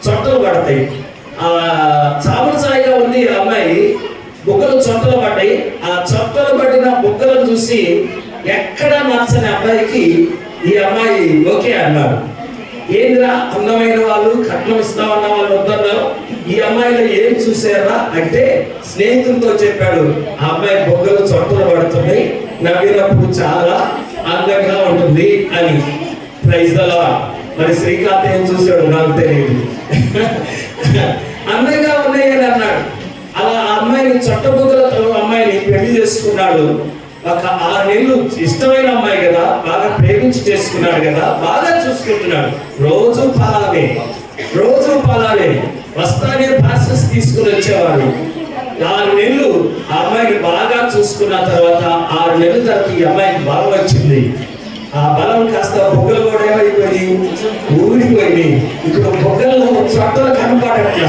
చొట్టలు పడతాయి. సామరసాయిగా ఉంది ఆ అమ్మాయి, బొగ్గలు చొట్టలు పడ్డాయి. ఆ చొట్టలు పడిన బొగ్గలను చూసి ఎక్కడా నచ్చని అబ్బాయికి ఈ అమ్మాయి ఓకే అన్నారు. ఏంద్రా అందమైన వాళ్ళు కట్నం ఇస్తామన్న వాళ్ళు వద్దన్నారు, ఈ అమ్మాయిలో ఏం చూసారా అంటే స్నేహితులతో చెప్పాడు, ఆ అమ్మాయి బొగ్గలు చొట్టలు పడుతున్నాయి, నవ్వినప్పుడు చాలా అందంగా ఉంటుంది అని. Praise the Lord. మరి శ్రీకాంత్ ఏం చూశాడు నాకు తెలియదు. అందంగా ఉన్నాయి అని అన్నాడు. అలా ఆ అమ్మాయిని చొట్టబొగ్గలతో అమ్మాయిని పెళ్లి చేసుకున్నాడు. ఒక 6 నెలలు ఇష్టమైన అమ్మాయి కదా, బాగా ప్రేమించి చేసుకున్నాడు కదా, బాగా చూసుకుంటున్నాడు. రోజు పలావే వస్తానే ప్రాసెస్ తీసుకుని వచ్చేవాడు. 6 నెలలు ఆ అమ్మాయిని బాగా చూసుకున్న తర్వాత 6 నెలల తర్వాత ఈ అమ్మాయికి బలం వచ్చింది. ఆ బలం కాస్త బొగ్గలు కూడా ఏమైపోయి ఊడిపోయింది. ఇప్పుడు బొగ్గల్లో చట్టలు కనపడట్లా,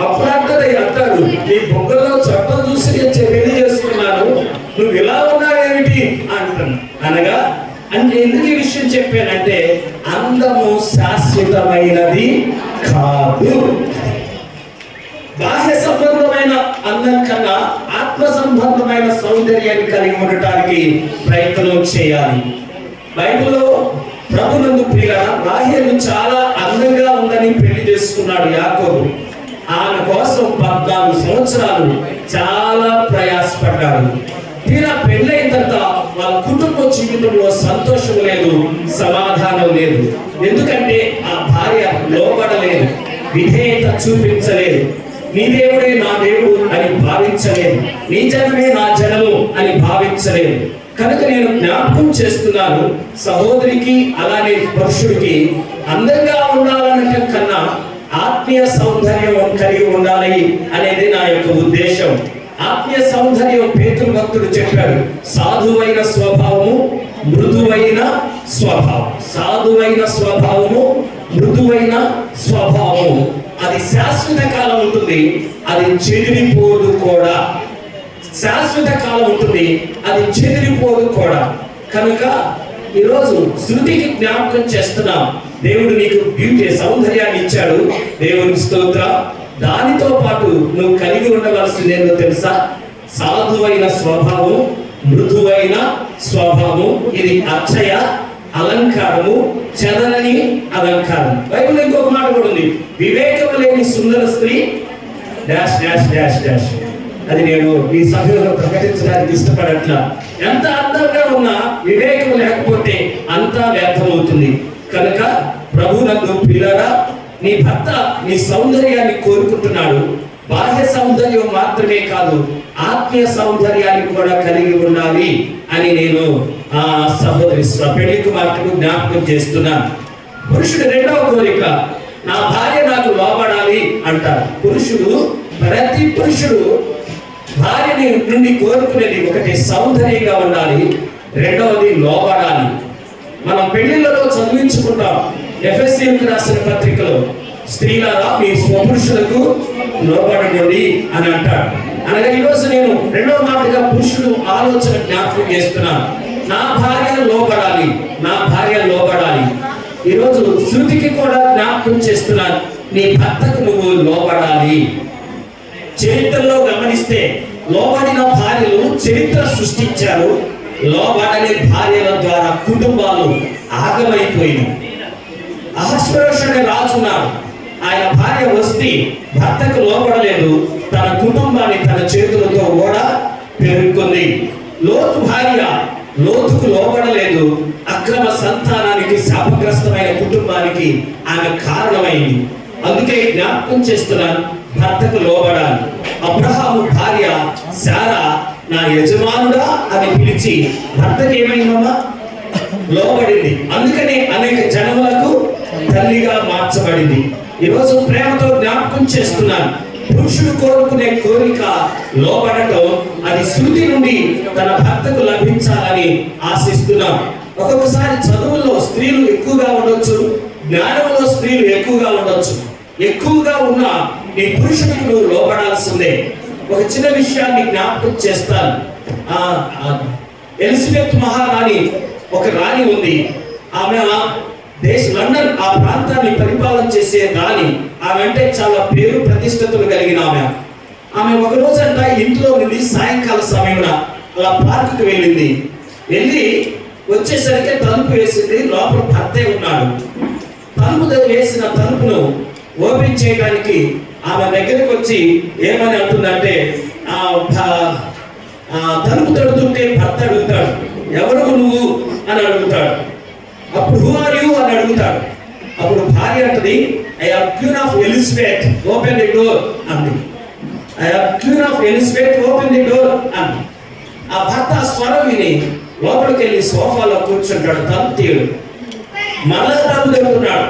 అప్పుడు అంటాడు, నీ బొగ్గల్లో చట్టం చూసి నేను పెళ్లి చేసుకున్నాను, నువ్వు ఇలా ఉన్నావేమిటి అంటాను. అనగా అంటే ఎందుకు ఈ విషయం చెప్పానంటే అందము శాశ్వతమైనది కాదు. బాహ్య సంబంధమైన అందం కన్నా ఆత్మ సంబంధమైన సౌందర్యాన్ని కలిగి ఉండటానికి ప్రయత్నం చేయాలి. బైబిల్లో ప్రభునందు ప్రియుల రాహేలు చాలా అందంగా ఉందని పెళ్లి చేసుకున్నాడు యాకోబు. ఆమె కోసం 14 సంవత్సరాలు చాలా ప్రయాసపడ్డాడు. తీరా పెళ్ళైన తర్వాత వాళ్ళ కుటుంబ జీవితంలో సంతోషం లేదు, సమాధానం లేదు. ఎందుకంటే ఆ భార్య లోబడలేదు, విధేయత చూపించలేదు, నీ దేవుడే నా దేవుడు అని భావించలేదు, నీ జనమే నా జనము అని భావించలేదు. కనుక నేను జ్ఞాపకం చేస్తున్నాను, సహోదరికి అలానే పురుషుడికి అందంగా ఉండాలనటం కన్నా ఆత్మీయ సౌందర్యం కలిగి ఉండాలి అనేది నా యొక్క ఉద్దేశం. ఆత్మీయ సౌందర్యం పేతురు భక్తుడు చెప్పాడు, సాధువైన స్వభావము మృదువైన స్వభావం. సాధువైన స్వభావము మృదువైన స్వభావము అది శాశ్వత కాలం ఉంటుంది, అది చెదిరిపోదు కూడా. శాశ్వత కాలం ఉంటుంది, అది చెదిరిపోదు కూడా. కనుక ఈరోజు శృతికి జ్ఞాపకం చేస్తున్నాం, దేవుడు నీకు బ్యూటీ సౌందర్యాన్ని ఇచ్చాడు, దేవునికి స్తోత్రం. దానితో పాటు నువ్వు కలిగి ఉండవలసింది ఏంటో తెలుసా? సాధువైన స్వభావం, మృదువైన స్వభావం. ఇది అక్షయ అలంకారము, చెదరని అలంకారం. బైబిల్ ఇంకొక మాట కూడా ఉంది, వివేకం లేని సుందర స్త్రీ డాష్ డాష్ డాష్ డాష్. అది నేను ఈ సభలో ప్రకటించడానికి ఇష్టపడట్లా. ఎంత అందంగా ఉన్నా వివేకం లేకపోతే అంతా వ్యర్థమవుతుంది. కనుక ప్రభునందు ప్రియులారా, నీ భర్త నీ సౌందర్యాన్ని కోరుకుంటున్నాడు. బాహ్య సౌందర్యం మాత్రమే కాదు, ఆత్మీయ సౌందర్యాన్ని కూడా కలిగి ఉండాలి అని నేను ఆ సహోదరి పెళ్లి కుమార్తెకు జ్ఞాపకం చేస్తున్నాను. పురుషుడు రెండవ కోరిక, నా భార్య నాకు లోబడాలి అంటారు. ప్రతి పురుషుడు భార్యని నుండి కోరుకునేది ఒకటి సౌందర్యంగా ఉండాలి, రెండవది లోబడాలి. మనం పెళ్లిళ్ళలో చదివించుకుంటాం, ఎఫెసీయులకు రాసిన పత్రికలో, స్త్రీలారా మీ స్వపురుషులకు లోబడండి అని అంటాడు. అనగా ఈరోజు నేను రెండవ మాటగా పురుషుడు ఆలోచన జ్ఞాపకం చేస్తున్నాను, నా భార్య లోబడాలి, నా భార్య లోబడాలి. ఈరోజు శృతికి కూడా జ్ఞాపకం చేస్తున్నాను, నీ భర్తకు నువ్వు లోబడాలి. చరిత్రలో గమనిస్తే లోబడిన భార్యలు చరిత్ర సృష్టించారు, లోబడని భార్యల ద్వారా కుటుంబాలు ఆగమైపోయినాయి. అహస్వరోష్ అనే రాజున్నాడు, ఆయన భార్య వస్తే భర్తకు లోబడలేదు, తన కుటుంబాన్ని తన చేతులతో కూడా పెరుగుకుంది. లోతు భార్య లోతుకు లోబడలేదు, అక్రమ సంతానానికి శాపగ్రస్తమైన కుటుంబానికి ఆమె కారణమైంది. అందుకే జ్ఞాపకం చేస్తున్నాను, భర్తకు లోబడాలి. అబ్రహాము భార్య శారా నా యజమానుడా అని పిలిచి భర్తకి ఏమైందమ్మా? లోబడింది. అందుకనే అనేక జనములకు తల్లిగా మార్చబడింది. ఈరోజు ప్రేమతో జ్ఞాపకం చేస్తున్నాను, పురుషుడు కోరుకునే కోరిక లోబడటం, అది శృతి నుండి తన భర్తకు లభించాలని ఆశిస్తున్నాం. ఒక్కొక్కసారి చదువుల్లో స్త్రీలు ఎక్కువగా ఉండొచ్చు, జ్ఞానంలో స్త్రీలు ఎక్కువగా ఉండొచ్చు. ఎక్కువగా ఉన్న నీ పురుషుడికి నువ్వు లోబడాల్సిందే. ఒక చిన్న విషయాన్ని జ్ఞాపకం చేస్తాను. ఎలిజబెత్ మహారాణి ఒక రాణి ఉంది. ఆమె లండన్ ఆ ప్రాంతాన్ని పరిపాలన చేసే రాణి. ఆమె అంటే చాలా పేరు ప్రతిష్టతలు కలిగిన ఆమె ఒక రోజంట ఇంట్లో నుండి సాయంకాల సమయమున అలా పార్కుకి వెళ్ళింది. వెళ్ళి వచ్చేసరికి తలుపు వేసింది. లోపల భర్తే ఉన్నాడు. వేసిన తలుపును ఓపెన్ చేయడానికి ఆమె దగ్గరికి వచ్చి ఏమని అంటుందంటే, తలుపు తడుతుంటే భర్త అడుగుతాడు, ఎవరు నువ్వు అని అడుగుతాడు. అప్పుడు హూ ఆర్ యూ అని అడుగుతాడు. అప్పుడు భార్య అంటది, I am queen of Elizabeth, open the door అంది. I am queen of Elizabeth, open the door అంది. ఆ భర్త స్వరం విని లోపలికి వెళ్ళి సోఫాలో కూర్చుంటాడు. తలుపు తీయడు. మరలా తలుపు తెరుతున్నాడు.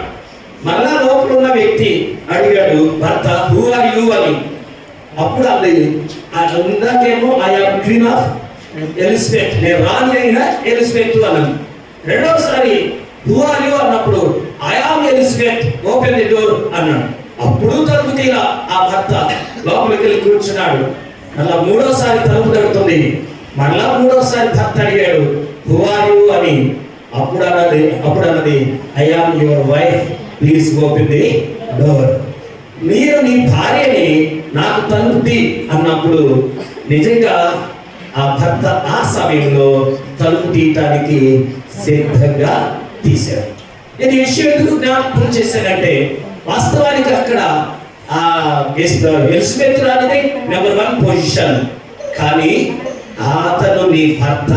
మరలా లోపల ఉన్న వ్యక్తి అడిగాడు భర్త, హూ ఆర్ యూ అని. అప్పుడు అది ఇందాకేమో I am queen of Elizabeth, నేను రాణి అయిన ఎలిజబెత్ అన్నాను. రెండోసారి హూ ఆర్ యూ అన్నప్పుడు I am Elizabeth, open the door అన్నాడు. అప్పుడు తలుపు తీరా ఆ భర్త లోపలికి వెళ్ళి కూర్చున్నాడు. అలా మూడోసారి తలుపు తడుతుంది. మరలా మూడోసారి భర్త అడిగాడు హూ ఆర్ యూ అని. అప్పుడు అన్నది I am your wife, please open the door. మీరు నీ భార్యని నాకు తలుపు తీ అన్నప్పుడు నిజంగా ఆ భర్త ఆ సమయంలో తలుపు తీయటానికి సిద్ధంగా తీశాడు. నేను ఈ విషయం ఎందుకు జ్ఞాపకం చేశానంటే, వాస్తవానికి అక్కడ ఆ ఎలిజబెత్ రానిది నెంబర్ 1 పొజిషన్, కానీ అతను నీ భర్త.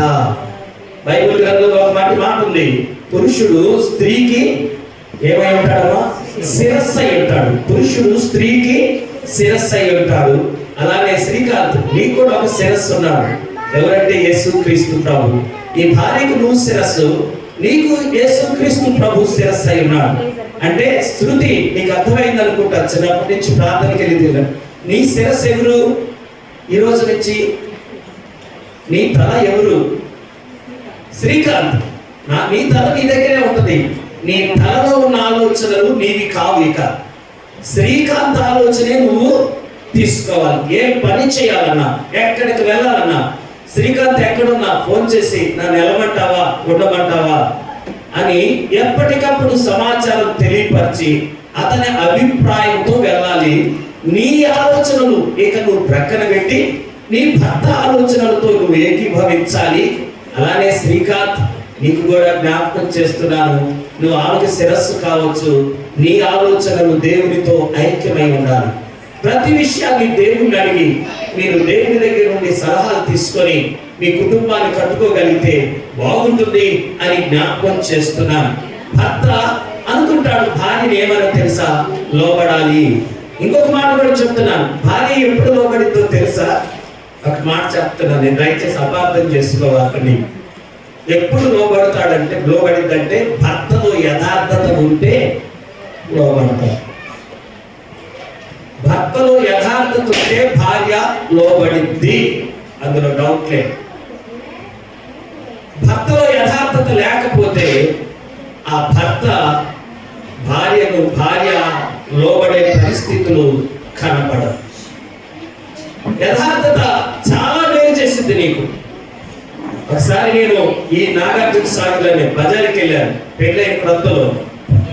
బైబిల్ గ్రంథంలో ఒక మాట ఉంది, పురుషుడు స్త్రీకి ఏమై ఉంటాడమ్మా? శిరస్సు అయి ఉంటాడు. పురుషుడు స్త్రీకి శిరస్సు అయి ఉంటాడు. అలానే శ్రీకాంత్ నీకు కూడా ఒక శిరస్సు ఉన్నాడు. ఎవరంటే యేసుక్రీస్తు ప్రభు. నీ భార్యకు నువ్వు శిరస్సు, నీకు యేసుక్రీస్తు ప్రభు శిరస్సు అయి ఉన్నాడు. అంటే శృతి నీకు అర్థమైంది అనుకుంటా. చిన్నప్పటి నుంచి ప్రార్థనకి వెళ్ళింది. నీ శిరస్సు ఎవరు? ఈ రోజు నుంచి నీ తల ఎవరు? శ్రీకాంత్. నీ తల నీ దగ్గరే ఉంటుంది. నీ తలలో ఉన్న ఆలోచనలు నీవి కావు. ఇక శ్రీకాంత్ ఆలోచనే నువ్వు తీసుకోవాలి. ఏ పని చేయాలన్నా, ఎక్కడికి వెళ్ళాలన్నా, శ్రీకాంత్ ఎక్కడున్నా ఫోన్ చేసి నన్ను వెళ్ళమంటావా, ఉండమంటావా అని ఎప్పటికప్పుడు సమాచారం తెలియపరిచి అతని అభిప్రాయంతో వెళ్ళాలి. నీ ఆలోచనలు ఇక నువ్వు ప్రక్కన పెట్టి నీ భర్త ఆలోచనలతో నువ్వు ఏకీభవించాలి. అలానే శ్రీకాంత్ నీకు కూడా జ్ఞాపకం చేస్తున్నాను, నువ్వు ఆమెకు శిరస్సు కావచ్చు. నీ ఆలోచనలు దేవునితో ఐక్యమై ఉండాలి. ప్రతి విషయాన్ని దేవుణ్ణి అడిగి మీరు దేవుని దగ్గర నుండి సలహాలు తీసుకొని మీ కుటుంబాన్ని కట్టుకోగలిగితే బాగుంటుంది అని జ్ఞాపకం చేస్తున్నాను. భర్త అనుకుంటాడు భార్యని ఏమని తెలుసా? లోబడాలి. ఇంకొక మాట కూడా చెప్తున్నాను, భార్య ఎప్పుడు లోబడితో తెలుసా? ఒక మాట చెప్తున్నాను, నేను దయచేసి అపార్థం చేసుకోవాలి. ఎప్పుడు లోబడిద్దంటే భర్తలో యథార్థత ఉంటే లోబడతాడు. భర్తలో యథార్థత ఉంటే భార్య లోబడిద్ది, అందులో డౌట్ లేదు. భర్తలో యథార్థత లేకపోతే ఆ భర్త భార్య లోబడే పరిస్థితులు కనపడవు. యథార్థత చాలా మేలు చేసింది నీకు. ఒకసారి నేను ఈ నాగార్జున సాగర్లోనే బజార్కి వెళ్ళాను. పెళ్ళైన కొత్తలో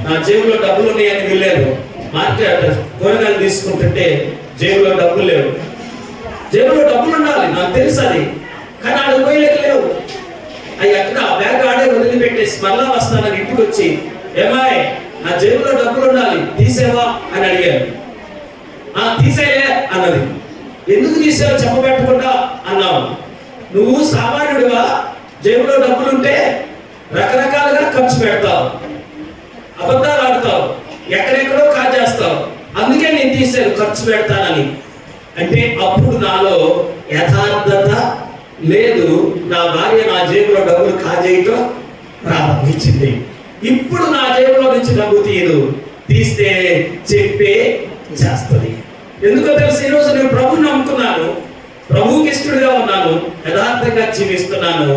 నా జేబులో డబ్బులు ఉన్నాయని వెళ్ళాను. మార్కెట్ కూరగాయలు తీసుకుంటుంటే జేబులో డబ్బులు లేవు. జేబులో డబ్బులు ఉండాలి, నాకు తెలుసు అది, కానీ ఆడ పోయలేవు. అవి అక్కడ బ్యాగ్ ఆడే వదిలిపెట్టేసి మళ్ళా వస్తానని ఇంటికి వచ్చి, ఏమాయ్ నా జేబులో డబ్బులు ఉండాలి, తీసేవా అని అడిగాను. తీసేయలే అన్నది. ఎందుకు తీసావో చెప్పబెట్టకుండా అన్నావు. నువ్వు సామాన్యుడిగా జేబులో డబ్బులుంటే రకరకాలుగా ఖర్చు పెడతావు, అబద్ధాలు ఆడతావు, ఎక్కడెక్కడో కాజేస్తావు. అందుకే నేను తీసాను ఖర్చు పెడతానని. అంటే అప్పుడు నాలో యథార్థత లేదు. నా భార్య నా జేబులో డబ్బులు కాజేయటం ప్రారంభించింది. ఇప్పుడు నా జేబులో నుంచి డబ్బు తీస్తే చెప్పే చేస్తుంది. ఎందుకో తెలుసు, ఈరోజు నేను ప్రభువుని నమ్ముకున్నాను, ప్రభువుకి ఇష్టడుగా ఉన్నాను, యథార్థంగా జీవిస్తున్నాను.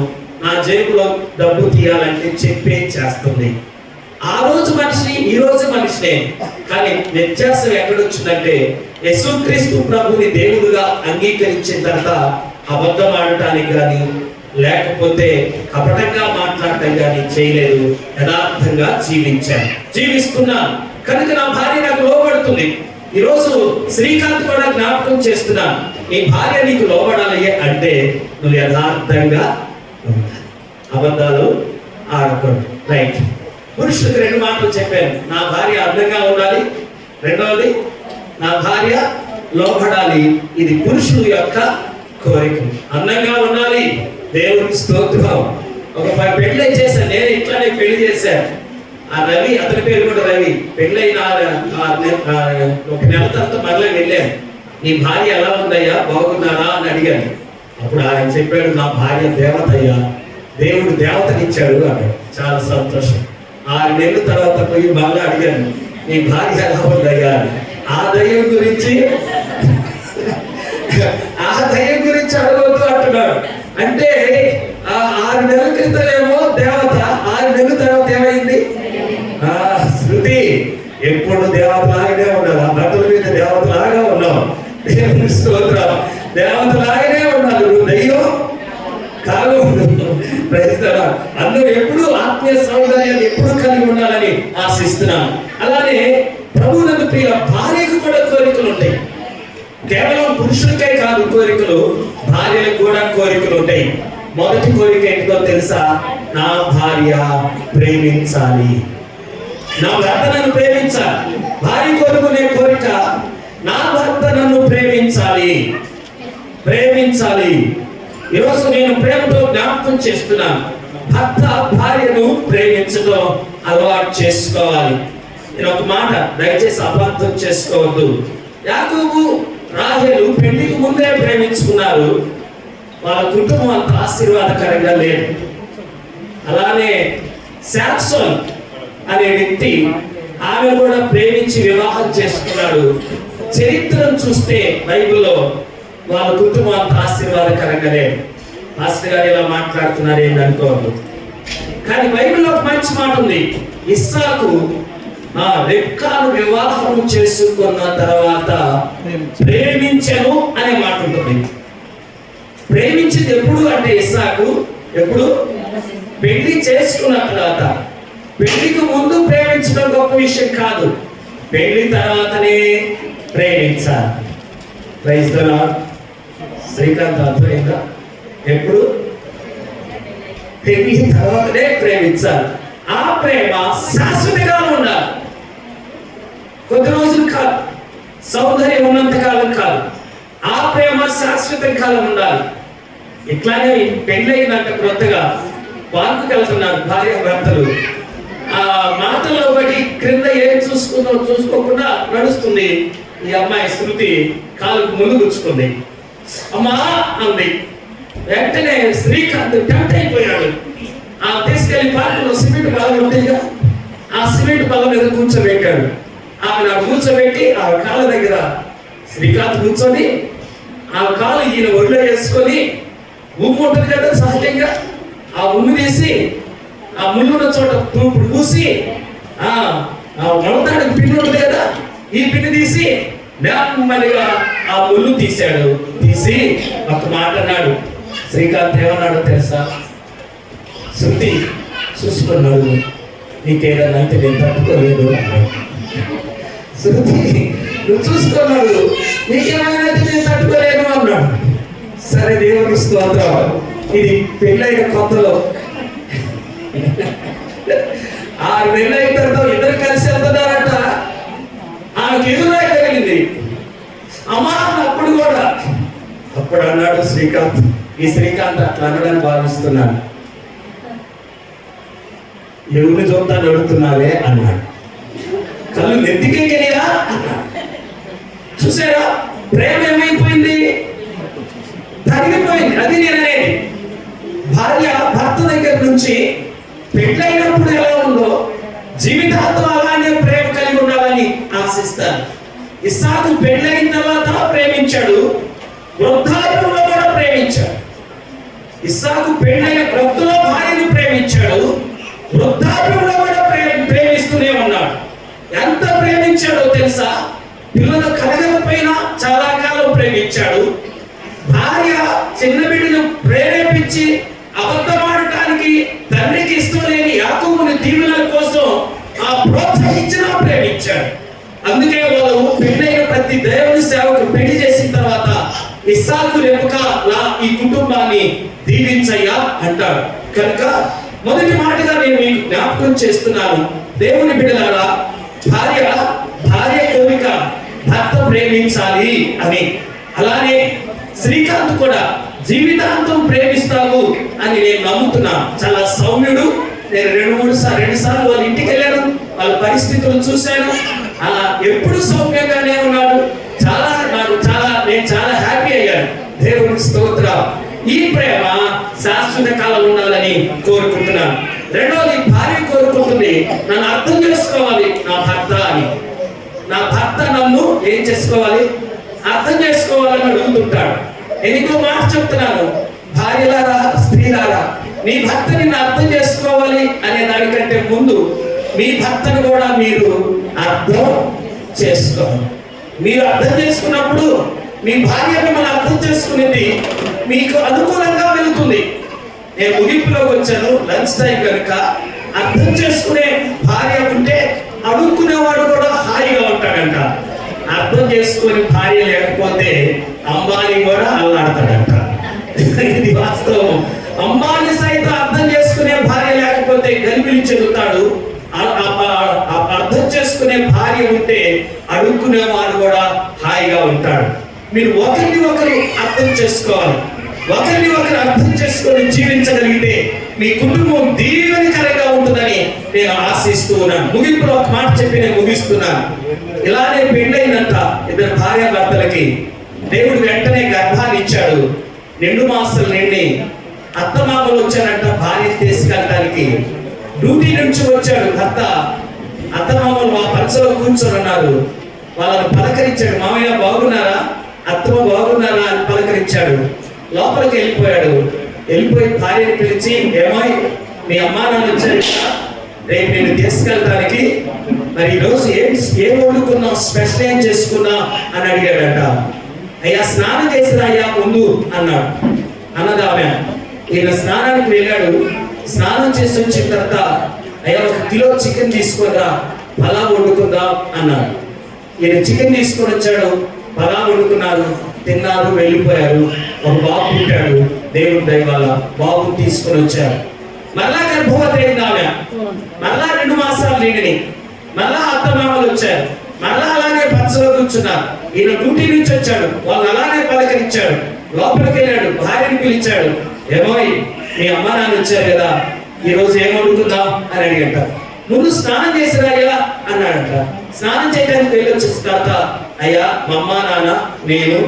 నా జేబులో డబ్బు తీయాలంటే చెప్పే చేస్తుంది. ఆ రోజు మనిషి ఈ రోజు మనిషినే, కానీ వ్యత్యాసం ఎక్కడొచ్చిందంటే యేసుక్రీస్తు ప్రభుని దేవుడుగా అంగీకరించిన తర్వాత అబద్ధం ఆడటానికి కానీ లేకపోతే కపటంగా మాట్లాడటం కానీ చేయలేదు. యథార్థంగా జీవిస్తున్నాను కనుక నా భార్య నాకు లోబడుతుంది. ఈరోజు శ్రీకాంత్ కూడా జ్ఞాపకం చేస్తున్నాను, నీ భార్య నీకు లోబడాలి అంటే నువ్వు యథార్థంగా అబద్ధాలు ఆడకూడదు. రైట్. పురుషులకు 2 మాటలు చెప్పాను. నా భార్య అందంగా ఉండాలి, రెండవది నా భార్య లోబడాలి. ఇది పురుషుల యొక్క కోరిక. అందంగా ఉండాలి, దేవునికి స్తోత్రం. ఒక పెళ్ళి చేశాను నేను, ఇట్లానే పెళ్లి చేశాను. ఆ రవి, అతని పేరు కూడా రవి. పెళ్ళైన 1 నెల తర్వాత మరలా వెళ్ళాను. నీ భార్య ఎలా ఉందయ్యా, బాగున్నారా అని అడిగాను. అప్పుడు ఆయన చెప్పాడు, నా భార్య దేవతయ్యా, దేవుడు దేవతనిచ్చాడు అన్నాడు. చాలా సంతోషం. 6 నెలల తర్వాత పోయి మళ్ళీ అడిగాను, నీ భార్య ఎలా ఉందయ్యా. ఆ దయ్యం గురించి అడగవద్దు అంటున్నాడు. అంటే 6 నెలల క్రితమేమో దేవత, 6 నెలల తర్వాత ఏమైంది? శృతి ఎప్పుడు దేవతలాగానే ఉన్నావు, ఆ బట్టల మీద దేవతలాగా ఉన్నావు. దేవుని స్తోత్రం. దేవతలాగానే ఉన్నావు, నువ్వు దయ్యం కాదు. అందరూ ఎప్పుడు ఆత్మీయ సౌందర్యాన్ని ఎప్పుడు కలిగి ఉండాలని ఆశిస్తున్నాను. అలానే ప్రభువునందు ప్రియుల భార్యకు కూడా కోరికలు ఉంటాయి. కేవలం పురుషులకే కాదు కోరికలు, భార్యలకు కూడా కోరికలు ఉంటాయి. మొదటి కోరిక ఏంటో తెలుసా? నా భార్య ప్రేమించాలి, నా భర్త నన్ను ప్రేమించాలి. భార్య కోరుకునే కోరిక, నా భర్త నన్ను ప్రేమించాలి. ఈరోజు నేను ప్రేమతో జ్ఞాపకం చేస్తున్నాను, భర్త భార్యను ప్రేమించడం అలవాటు చేసుకోవాలి. నేను ఒక మాట దయచేసి అపార్థం చేసుకోవద్దు. యాకోబు రాహేలు పెళ్లికి ముందే ప్రేమించుకున్నారు. వాళ్ళ కుటుంబం అంత ఆశీర్వాదకరంగా లేదు. అలానే శాంసన్ అనే వ్యక్తి ఆమె కూడా ప్రేమించి వివాహం చేసుకున్నాడు. చరిత్రను చూస్తే బైబిల్లో వాళ్ళ కుటుంబం అంత ఆశీర్వాదకరంగా లేదు. మాస్టర్ గారు ఇలా మాట్లాడుతున్నారు ఏంటనుకోవద్దు. కానీ బైబిల్లో ఒక మంచి మాట ఉంది. ఇస్సాకు రెబ్కాను వివాహం చేసుకున్న తర్వాత ప్రేమించెను అనే మాట ఉంటుంది. ప్రేమించింది ఎప్పుడు అంటే ఇస్సాకు ఎప్పుడు? పెళ్లి చేసుకున్న తర్వాత. పెళ్లికి ముందు ప్రేమించడం గొప్ప విషయం కాదు, పెళ్లి తర్వాతనే ప్రేమించాలి. Praise the lord. శ్రీకాంత్ అర్థమైందా? ఎప్పుడు? పెళ్లి తర్వాతనే ప్రేమించాలి. ఆ ప్రేమ శాశ్వతంగా ఉండాలి, కొద్ది రోజులు కాదు, సౌందర్యం ఉన్నంత కాలం కాదు. ఆ ప్రేమ శాశ్వత కాలం ఉండాలి. ఇట్లానే పెళ్ళైనాక కొత్తగా పార్కుకి వెళ్తున్నారు భార్య భర్తలు. ఆ మాటలో బట్టి క్రింద ఏం చూసుకోకుండా నడుస్తుంది. ఈ అమ్మాయి శృతి కాలుకు ముందు గుచ్చుకుంది. అమ్మా అంది. వెంటనే శ్రీకాంత్ టెంప్ట్ అయిపోయాడు. తీసుకెళ్లి పార్కులో సిమెంట్ బలం ఉండేగా, ఆ సిమెంట్ బలం మీద కూర్చోబెట్టాడు. ఆమె నాకు కూర్చోబెట్టి ఆ కాళ్ళ దగ్గర శ్రీకాంత్ కూర్చొని ఆ కాలు ఈయన ఒడిలో వేసుకొని, ఉమ్ము ఉంటుంది కదా సహజంగా, ఆ ఉమ్ము తీసి ఆ ముళ్ళున్న చోట ఇప్పుడు పూసి మొలతాడికి పిన్ను ఉంటుంది కదా, ఈ పిన్ను తీసి నెమ్మదిగా ఆ ముళ్ళు తీశాడు. తీసి ఒక మాట అన్నాడు. శ్రీకాంత్ ఏమన్నాడో తెలుసా? శృతి చూసుకున్నాడు, నీకేదన్నా అయితే నేను తట్టుకోలేదు. శృతి నువ్వు చూసుకున్నాడు, నీకేమైనా అయితే నేను తట్టుకోలేను అన్నాడు. సరే దేవునికి స్తోత్రం. ఇది పెళ్ళైన కొత్తలో 6 నెలలు అయిన తర్వాత ఇద్దరు కలిసి వెళ్తున్నారట. ఆమెకు ఎదురాయి తగిలింది. అమ్మా అప్పుడు కూడా అప్పుడు అన్నాడు శ్రీకాంత్. ఈ శ్రీకాంత్ అట్లా అనడానికి భావిస్తున్నాను. ఎవరిని చూద్దా నడుతున్నావే అన్నాడు. కళ్ళు నెత్తికెళ్ళిరా అన్నాడు. చూసారా ప్రేమ ఏమైపోయింది? తరిగిపోయింది. అది నేననేది. భార్య భర్త దగ్గర నుంచి పెళ్ళైనప్పుడు ఎలా ఉందో జీవితాంతం అలానే ప్రేమ కలిగి ఉండాలని ఆశిస్తాను. ఇస్సాకు పెళ్ళైన తర్వాత ప్రేమించాడు, వృద్ధాప్యంలో కూడా ప్రేమించాడు. ఇస్సాకు పెళ్ళైన వృద్ధులో భార్యను ప్రేమించాడు, వృద్ధాప్యంలో కూడా ప్రేమిస్తూనే ఉన్నాడు. ఎంత ప్రేమించాడో తెలుసా? పిల్లలు కలగకపోయినా చాలా కాలం ప్రేమించాడు. భార్య చిన్న బిడ్డను ప్రేరేపించి తండ్రికి ఇష్టం లేని యాకోబుని దీవెనల కోసం ఆ ప్రోత్సహించినా ప్రేమించాడు. అందుకే వాళ్ళు పెళ్ళైన ప్రతి దేవుని సేవకు పెళ్లి చేసిన తర్వాత ఇస్సాకు రెబెకా ఈ కుటుంబాన్ని దీవించయ్యా అంటాడు. కనుక మొదటి మాటగా నేను మీకు జ్ఞాపకం చేస్తున్నాను, దేవుని బిడ్డలారా, భార్య కోరిక భర్త ప్రేమించాలి అని. అలానే శ్రీకాంత్ కూడా జీవితాంతం ప్రేమిస్తావు అని నేను నమ్ముతున్నాను. చాలా సౌమ్యుడు. నేను రెండు సార్లు వాళ్ళ ఇంటికి వెళ్ళాను, వాళ్ళ పరిస్థితులు చూశాను. ఎప్పుడు సౌమ్యంగానే ఉన్నాడు. నేను చాలా హ్యాపీ అయ్యాను. దేవునికి స్తోత్రం. ఈ ప్రేమ శాశ్వత కాలం ఉండాలని కోరుకుంటున్నాను. రెండోది, భార్య కోరుకుంటుంది, నన్ను అర్థం చేసుకోవాలి నా భర్త అని. నా భర్త నన్ను ఏం చేసుకోవాలి, అర్థం చేసుకోవాలని అడుగుతుంటాడు. నేను ఇంకో మాట చెప్తున్నాను, భార్యలారా, స్త్రీలారా, నీ భర్త నిన్ను అర్థం చేసుకోవాలి అనే దానికంటే ముందు మీ భర్తను కూడా మీరు అర్థం చేసుకోవాలి. మీరు అర్థం చేసుకున్నప్పుడు మీ భార్య మిమ్మల్ని అర్థం చేసుకునేది మీకు అనుకూలంగా వెళుతుంది. నేను ముగింపులోకి వచ్చాను, లంచ్ టైం కనుక. అర్థం చేసుకునే భార్య ఉంటే అడుక్కునేవాడు కూడా హాయిగా ఉంటాడంట. అర్థం చేసుకునే భార్య లేకపోతే అంబానీ కూడా అల్లాడతాడంట. ఇది వాస్తవం. అంబానీ సైతం అర్థం చేసుకునే భార్య లేకపోతే గలిబిలి చెందుతాడు. అర్థం చేసుకునే భార్య ఉంటే అడుక్కునేవాడు కూడా హాయిగా ఉంటాడు. మీరు ఒకరిని ఒకరు అర్థం చేసుకోవాలి. ఒకరిని ఒకరు అర్థం చేసుకొని జీవించగలిగితే మీ కుటుంబం దీవెనకరంగా ఉంటుందని నేను ఆశిస్తూ ఉన్నాను. ముగింపులో ఒక మాట చెప్పి నేను ముగిస్తున్నాను. ఇలానే పెళ్ళైనంత ఇద్దరు భార్య భర్తలకి దేవుడు వెంటనే గర్భాన్ని ఇచ్చాడు. 2 మాసాలు నిండి అత్తమామలు వచ్చారంట భార్య తీసుకెళ్ళడానికి. డ్యూటీ నుంచి వచ్చాడు భర్త. అత్తమామలు ఆ పంచలో కూర్చొని ఉన్నారు. వాళ్ళని పలకరించాడు. మామయ్య బాగున్నారా, అత్తమ్మ బాగున్నారా అని పలకరించాడు. లోపలికి వెళ్ళిపోయాడు. వెళ్ళిపోయి భార్యని పిలిచి, ఏమాయ్ మీ అమ్మా నాన్న వచ్చారు, రేపు నేను తీసుకెళ్ళడానికి, మరి ఈరోజు ఏం వండుకున్నావు, స్పెషల్ ఏం చేసుకున్నా అని అడిగాడంట. అయ్యా స్నానం చేసిరా అయ్యా ముందు అన్నాడు. అన్నదామె. ఈయన స్నానానికి వెళ్ళాడు. స్నానం చేసి వచ్చిన తర్వాత, అయ్యా 1 కిలో చికెన్ తీసుకురా, పలావ్ వండుకుందాం అన్నాడు. ఈయన చికెన్ తీసుకొని వచ్చాడు, పలావ్ వండుకున్నారు, తిన్నారు, వెళ్ళిపోయారు. ఒక బాబు పుట్టాడు. దేవుడి దయ వల్ల బాబుని తీసుకొని వచ్చారు. మళ్ళా గర్భవతి అయింది ఆమె. మళ్ళా 2 మాసాలు నిండిని. మళ్ళా అత్తమామలు వచ్చారు. మళ్ళా అలానే పంచలో కూర్చున్నారు. ఈయన డ్యూటీ నుంచి వచ్చాడు. వాళ్ళు అలానే పలకరించాడు. లోపలికి వెళ్ళాడు. భార్యని పిలిచాడు. ఏమోయ్ మీ అమ్మ నాన్న వచ్చారు కదా, ఈ రోజు ఏం వండుకుందాం అని అడిగంట. ముందు స్నానం చేసిరాయ్యా అన్నాడంట. స్నానం చేయడానికి వెళ్ళి వచ్చేసిన తర్వాత, అయ్యా మా అమ్మ నాన్న నేను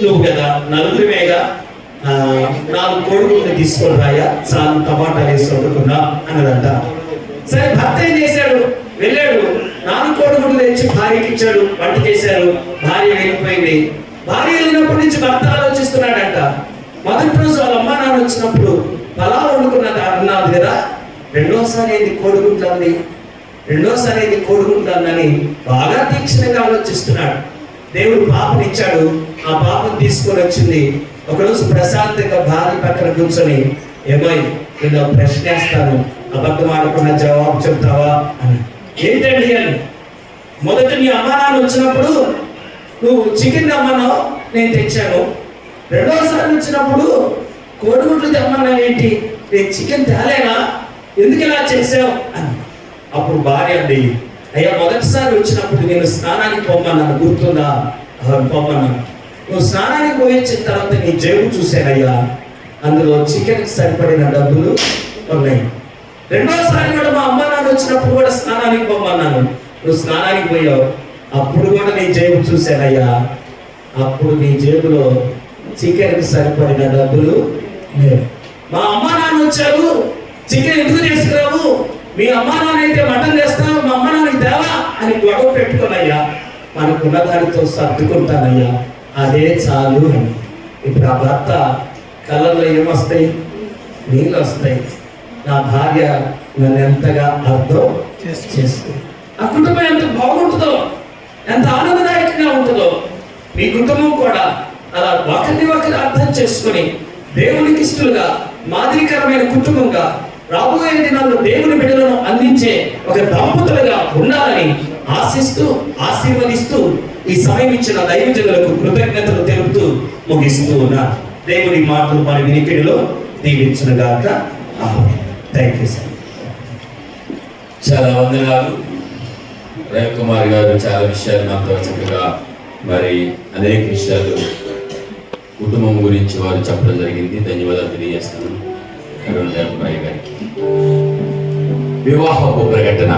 నువ్వు కదా, నలుగురిమేగా, 4 కోడిగుడ్లు తీసుకొని రాయ్యా, చాలు టమాటా వేసి వండుకున్నా అన్నదంట. సరే భర్త ఏం చేశాడు, వెళ్ళాడు. 4 కోడిగుడ్లు తెచ్చి భార్యకి ఇచ్చాడు. వంట చేశారు. భార్య వెళ్ళిపోయింది. భార్య వెళ్ళినప్పటి నుంచి భర్త ఆలోచిస్తున్నాడంట. మొదటి రోజు వాళ్ళ అమ్మ నాన్న వచ్చినప్పుడు పలావ్ వండుకున్నది అన్నాడు కదా, రెండోసారి ఏంది కోడిగుడ్లు అంది, రెండోసారి ఏంది కోడిగుడ్లు అందని బాగా తీక్షణంగా ఆలోచిస్తున్నాడు. దేవుడు పాపనిచ్చాడు. ఆ పాపను తీసుకొని వచ్చింది. ఒకరోజు ప్రశాంతంగా భార్య పక్కన కూర్చొని, ఏమై నేను ప్రశ్న వేస్తాను, అబద్ధం ఆడకుండా జవాబు చెప్తావా అని. ఏంటండి అని. మొదట నీ అమ్మ నాన్న వచ్చినప్పుడు నువ్వు చికెన్ తెమ్మన్నావు, నేను తెచ్చాను. రెండోసారి వచ్చినప్పుడు కోడిగుడ్లు తెమ్మన్నావు, ఏంటి నేను చికెన్ తేలేనా, ఎందుకు ఇలా చేసావు అని. అప్పుడు భార్య అంది, అయ్యా మొదటిసారి వచ్చినప్పుడు నేను స్నానానికి పొమ్మన్నాను, గుర్తుందా, పొమ్మన్నాను. నువ్వు స్నానానికి పోయి వచ్చిన తర్వాత నీ జేబు చూశానయ్యా, అందులో చికెన్కి సరిపడిన డబ్బులు ఉన్నాయి. రెండోసారి కూడా మా అమ్మ నాన్న వచ్చినప్పుడు కూడా స్నానానికి పొమ్మన్నాను, నువ్వు స్నానానికి పోయావు, అప్పుడు కూడా నీ జేబు చూశానయ్యా, అప్పుడు నీ జేబులో చికెన్కి సరిపడిన డబ్బులు లేవు. మా అమ్మ నాన్న వచ్చారు, చికెన్ ఎందుకు తీసుకురావు, మీ అమ్మ నాన్న అయితే మటన్ చేస్తావు, మా అమ్మ నాన్నకి దేవా అని గొడవ పెట్టుకోనయ్యా, మనకున్న దానితో సర్దుకుంటానయ్యా, అదే చాలు అని. ఇప్పుడు ఆ భర్త కళ్ళల్లో ఏమొస్తాయి, నీళ్ళు వస్తాయి. నా భార్య నన్ను ఎంతగా అర్థం చేస్తుంది. ఆ కుటుంబం ఎంత బాగుంటుందో, ఎంత ఆనందదాయకంగా ఉంటుందో. మీ కుటుంబం కూడా అలా ఒకరిని ఒకరు అర్థం చేసుకొని దేవునికి ఇష్టలుగా మాదిరికరమైన కుటుంబంగా రాబోయే దినాల్లో దేవుని బిడ్డలను అందించే ఒక దంపతులుగా ఉండాలని ఆశిస్తూ ఆశీర్వదిస్తూ ఈ సమయం ఇచ్చిన దైవజనులకు కృతజ్ఞతలు తెలుపుతూ ముగిస్తూ ఉన్నా. దేవుని మాటలు మన వినికిడిలో దీవించునుగాక. Thank you sir. చాలా వందనాలు. రవికుమార్ గారు చాలా విషయాలు నాతో చక్కగా మరి అనేక విషయాలు కుటుంబం గురించి వారు చెప్పడం జరిగింది. ధన్యవాదాలు తెలియజేస్తాను అరుణ్ రవికుమార్ గారికి. వివాహపు ప్రకటన.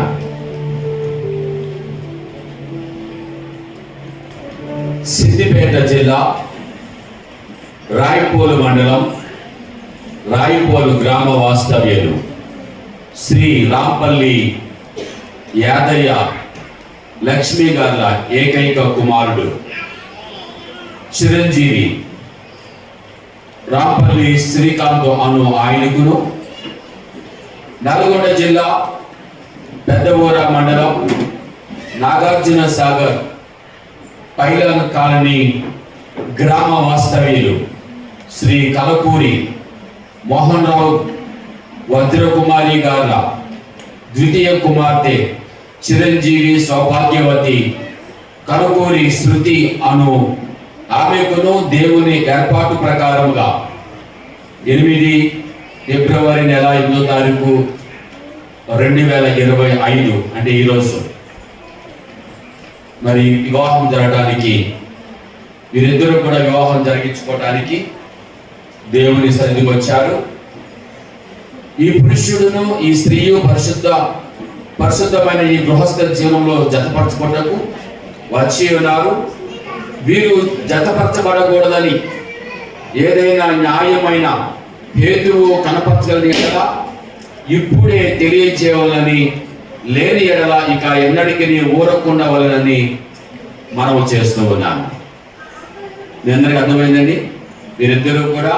సిద్దిపేట జిల్లా రాయపోలు మండలం రాయపోలు గ్రామ వాస్తవ్యులు శ్రీ రాంపల్లి యాదయ్య లక్ష్మీ గార్ల ఏకైక కుమారుడు చిరంజీవి రాంపల్లి శ్రీకాంత్ అను ఆయనకును నల్గొండ జిల్లా పెద్దవూర మండలం నాగార్జున సాగర్ పైలన్ కాలనీ గ్రామ వాస్తవ్యులు శ్రీ కలకూరి మోహన్ రావు వజ్రకుమారి గార్ల ద్వితీయ కుమార్తె చిరంజీవి సౌభాగ్యవతి కలకూరి శృతి అను ఆమెకును దేవుని ఏర్పాటు ప్రకారముగా 8 ఫిబ్రవరి నెల 8వ తారీఖు 2025 అంటే ఈరోజు మరి వివాహం జరగడానికి వీరిద్దరూ కూడా వివాహం జరిగించుకోవడానికి దేవుని సన్నిధికి వచ్చారు. ఈ పురుషుడును ఈ స్త్రీయు పరిశుద్ధమైన ఈ గృహస్థ జీవనంలో జతపరచుకోవటకు వచ్చి ఉన్నారు. వీరు జతపరచబడకూడదని ఏదైనా న్యాయమైన హేతువు కనపరచగలిగిన ఎడల ఇప్పుడే తెలియచేయాలని, లేని ఎడల ఇక ఎన్నటికీ ఊరకుండా వలనని మనము చేస్తూ ఉన్నాము. మీ అందరికీ అర్థమైందండి. వీరిద్దరూ కూడా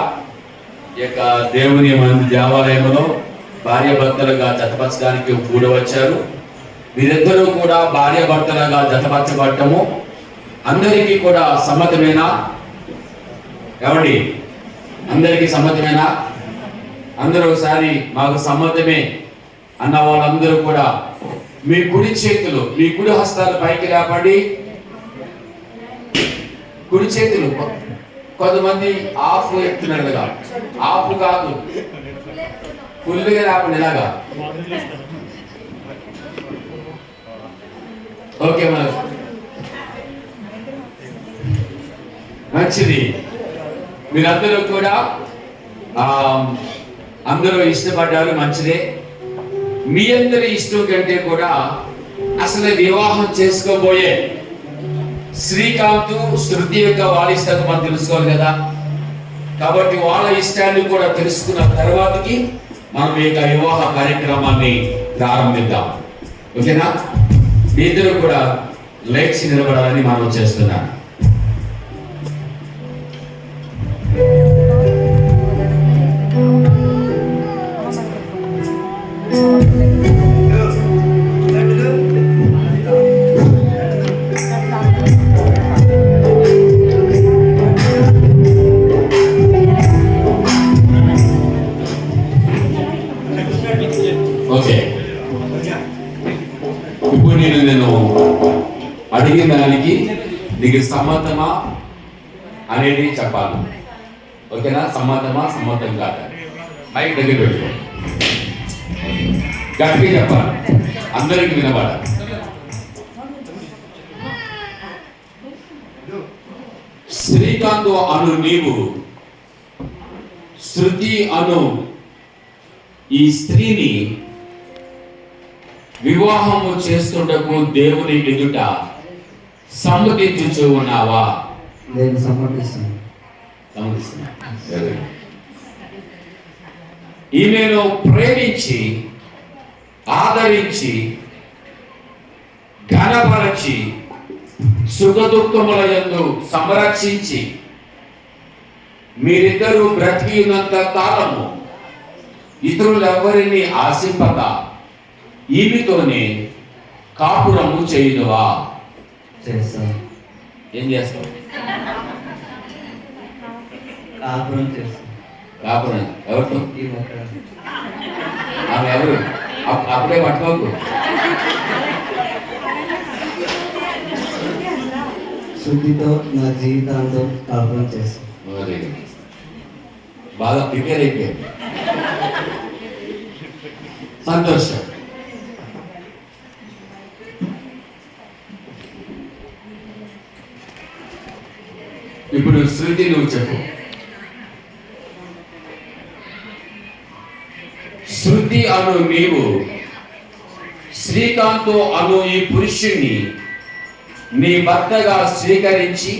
ఈ యొక్క దేవుని దేవాలయంలో భార్యాభర్తలుగా జతపరచడానికి కూడా వచ్చారు. వీరిద్దరూ కూడా భార్యాభర్తలుగా జతపరచబడటము అందరికీ కూడా సమ్మతమేనా? ఏమండి, అందరికీ సమ్మతమేనా? అందరూ ఒకసారి మాకు సమ్మతమే అన్న వాళ్ళందరూ కూడా మీ కుడి చేతులు, మీ కుడి హస్తాలు పైకి లేపండి. కుడి చేతులు. కొంతమంది ఆఫ్ ఎత్తున్నారు కదా, ఆఫ్ కాదు, ఫుల్గా లేపండి ఇలాగా. ఓకే, మంచిది. మీరందరూ కూడా అందరూ ఇష్టపడ్డారు, మంచిదే. మీ అందరి ఇష్టం కంటే కూడా అసలు వివాహం చేసుకోబోయే శ్రీకాంత్ శృతి యొక్క వాళ్ళ ఇష్టాన్ని మనం తెలుసుకోవాలి కదా. కాబట్టి వాళ్ళ ఇష్టాన్ని కూడా తెలుసుకున్న తర్వాతకి మనం ఈ యొక్క వివాహ కార్యక్రమాన్ని ప్రారంభిద్దాం. ఓకేనా? ఇద్దరు కూడా లేచి నిలబడాలని మనం చేస్తున్నాం. ఓకే, ఇప్పుడు నేను అడిగిన దానికి నీకు సమ్మతమా అనేది చెప్పాలి. ఓకేనా? సమ్మతమా సమ్మతం కాదా? మైక్ దగ్గర పెట్టుకో, గట్టిగా చెప్పాలి, అందరికి వినబడాలి. శ్రీకాంత్ అను నీవు శృతి అను ఈ స్త్రీని వివాహము చేస్తుండకు దేవుని ఎదుట సమ్మతించుచు ఉన్నావా? నేను సమ్మతిస్తున్నాను. ఈమెను ప్రేమించి ఆదరించి ఘనపరచి సుఖదుఃఖముల యందు సంరక్షించి మీరిద్దరూ బ్రతికినంత కాలము ఇతరులెవరిని ఆశింపక ఈమెతోనే కాపురము చేయుదువా? చేస్తాను. ఏం చేస్తావు? కాపురం చేస్తాను. కాపురం ఎవరితో? ఈ మొక్క ఆమె ఎవరు అప్పుడే పట్టుకోకు. శుద్ధితో నా జీవితాంతం కాపురం చేస్తాను. మరి బాగా ప్రిపేర్ అయిపోయాడు. సంతోషం. ఇప్పుడు శృతి నువ్వు చెప్పు. శృతి అను నీవు శ్రీకాంత్ అను ఈ పురుషుణ్ణి నీ భర్తగా స్వీకరించి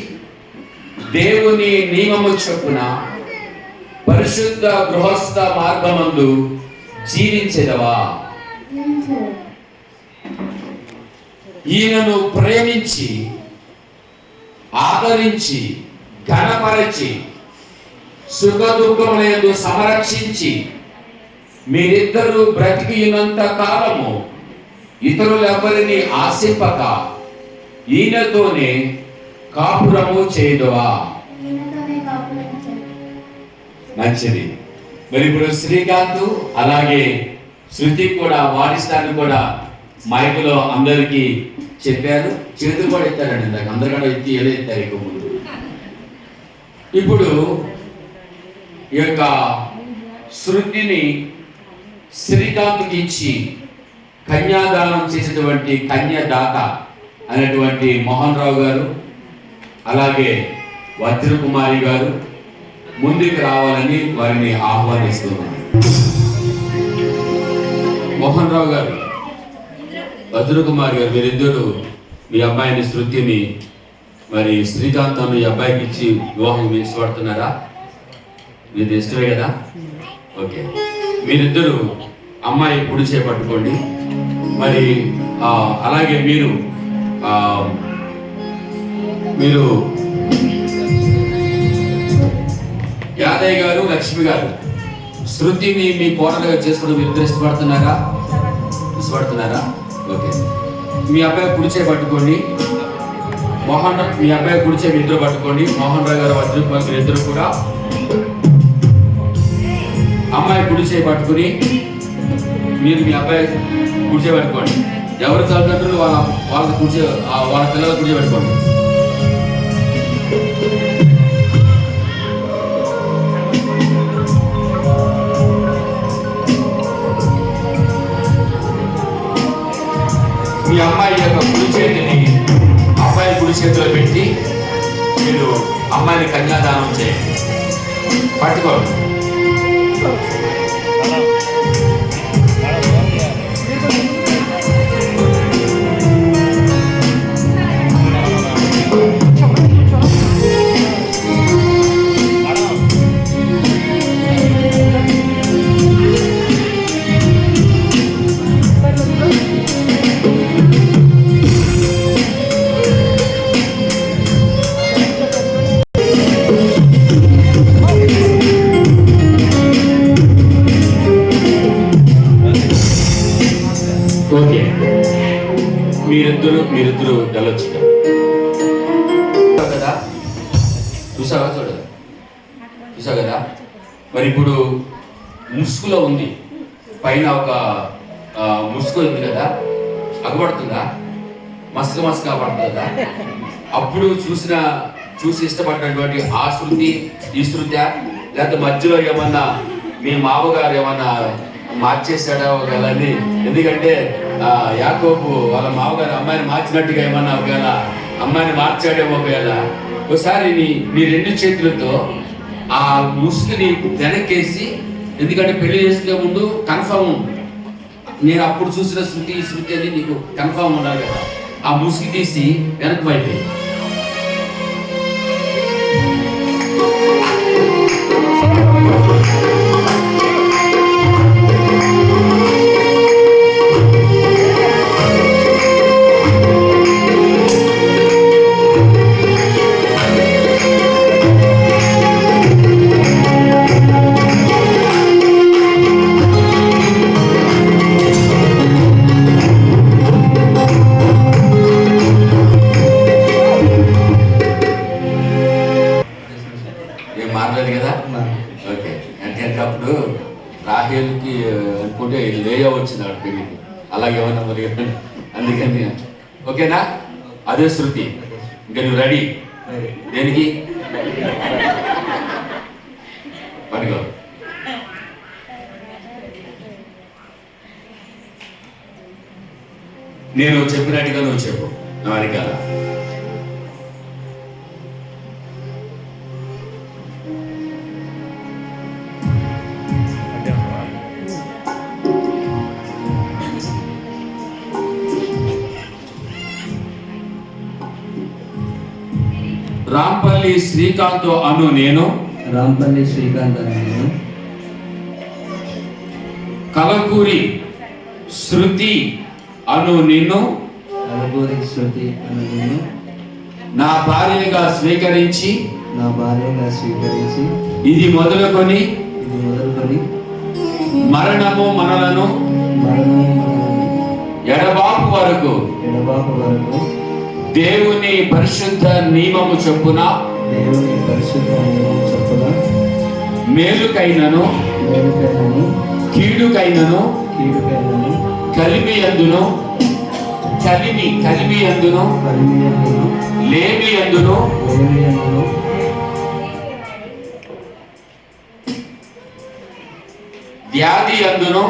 దేవుని నియమము చొప్పున పరిశుద్ధ గృహస్థ మార్గమందు జీవించెదవా? ఈయనను ప్రేమించి ఆదరించి ఘనపరచి సుఖ దుఃఖములందు సంరక్షించి మీరిద్దరూ బ్రతికినంత కాలము ఇతరులెవరిని ఆశింపక ఈయనతోనే కాపురము చేయదువా? మంచిది. మరి ఇప్పుడు శ్రీకాంత్ అలాగే శృతి కూడా వారిస్తాన్ని కూడా మైకులో అందరికీ చెప్పారు. చేతులు కూడా ఎత్తారండి, ఇందాక అందరికన్నా ఎత్తి ఎత్తారు ఎక్కువ ముందు. ఇప్పుడు ఈ యొక్క శృతిని శ్రీకాంత్కి ఇచ్చి కన్యాదానం చేసేటువంటి కన్యాదాత అనేటువంటి మోహన్ రావు గారు అలాగే వజ్రకుమారి గారు ముందుకు రావాలని వారిని ఆహ్వానిస్తున్నారు. మోహన్ రావు గారు, వజ్రకుమారి గారు, మీరిద్దరూ మీ అబ్బాయిని శృతిని మరి శ్రీకాంత్ మీ అబ్బాయికి ఇచ్చి వివాహం ఇష్టపడుతున్నారా? మీరు ఇష్టమే కదా? ఓకే. మీరిద్దరూ అమ్మాయి కుడి చేపట్టుకోండి. మరి అలాగే మీరు యాదయ్య గారు, లక్ష్మి గారు, శృతిని మీ కోడలుగా చేసుకోవడం మీరు ఇద్దరు ఇష్టపడుతున్నారా? ఓకే. మీ అబ్బాయి కుడిచే పట్టుకోండి. మీ అబ్బాయి కుడిచే మీ ఇద్దరు పట్టుకోండి. మోహన్ రావు గారు, వజ్రకుమార్ మీరు ఇద్దరు కూడా అమ్మాయి కుడిచే పట్టుకుని మీరు మీ అబ్బాయి కుడిచే పట్టుకోండి. ఎవరు తల్లిదండ్రులు వాళ్ళ కుడిచే వాళ్ళ పిల్లలు కుడిచే పెట్టుకోండి. మీ అమ్మాయి యొక్క కుడి చేతిని అబ్బాయి కుడి చేతిలో పెట్టి మీరు అమ్మాయిని కన్యాదానం చేయండి. పట్టుకోండి. ఓకే. మీరిద్దరు వెళ్ళొచ్చు కదా? చూసావా కదా? మరి ఇప్పుడు ముసుగులో ఉంది, పైన ఒక ముసుగు ఉంది కదా, అగబడుతుందా? మస్క పడుతుందా? అప్పుడు చూసి ఇష్టపడినటువంటి ఆ శృతి ఈ శృతి, లేకపోతే మధ్యలో ఏమన్నా మీ మామగారు ఏమన్నా మార్చేశాడా ఒకవేళని? ఎందుకంటే యాకోబు వాళ్ళ మామగారు అమ్మాయిని మార్చినట్టుగా ఏమన్నా ఒకవేళ అమ్మాయిని మార్చాడేమో ఒకవేళ. ఒకసారి నీ రెండు చేతులతో ఆ ముసుగుని వెనక్కేసి, ఎందుకంటే పెళ్లి చేసుకునే ముందు కన్ఫర్మ్, నేను అప్పుడు చూసిన శృతి అని నీకు కన్ఫర్మ్ ఉండాలి కదా, ఆ ముసుగు తీసి వెనక్కి వైపు లేయో వచ్చినాడు పెళ్ళికి, అలాగే ఏమన్నా మరి అందుకని ఓకేనా? అదే శృతి. ఇంకా నువ్వు రెడీ దేనికి? పడుకో. నేను చెప్పినట్టుగా నువ్వు చెప్పు, నువ్వు అడిగాల. రాంపల్లి శ్రీకాంత్ అను నేను, రాంపల్లి శ్రీకాంత్ అను నేను, కలకూరి శృతి అను నిన్ను, కలకూరి శృతి అను నేను నా భార్యగా స్వీకరించి, నా భార్యగా స్వీకరించి, ఇది మొదలుకొని మరణము మనలను ఎడబాపు వరకు దేవుని పరిశుద్ధ నియమము చొప్పున మేలుకైనను కీడుకైనను కలిమి అందును లేమి అందును వ్యాధి అందును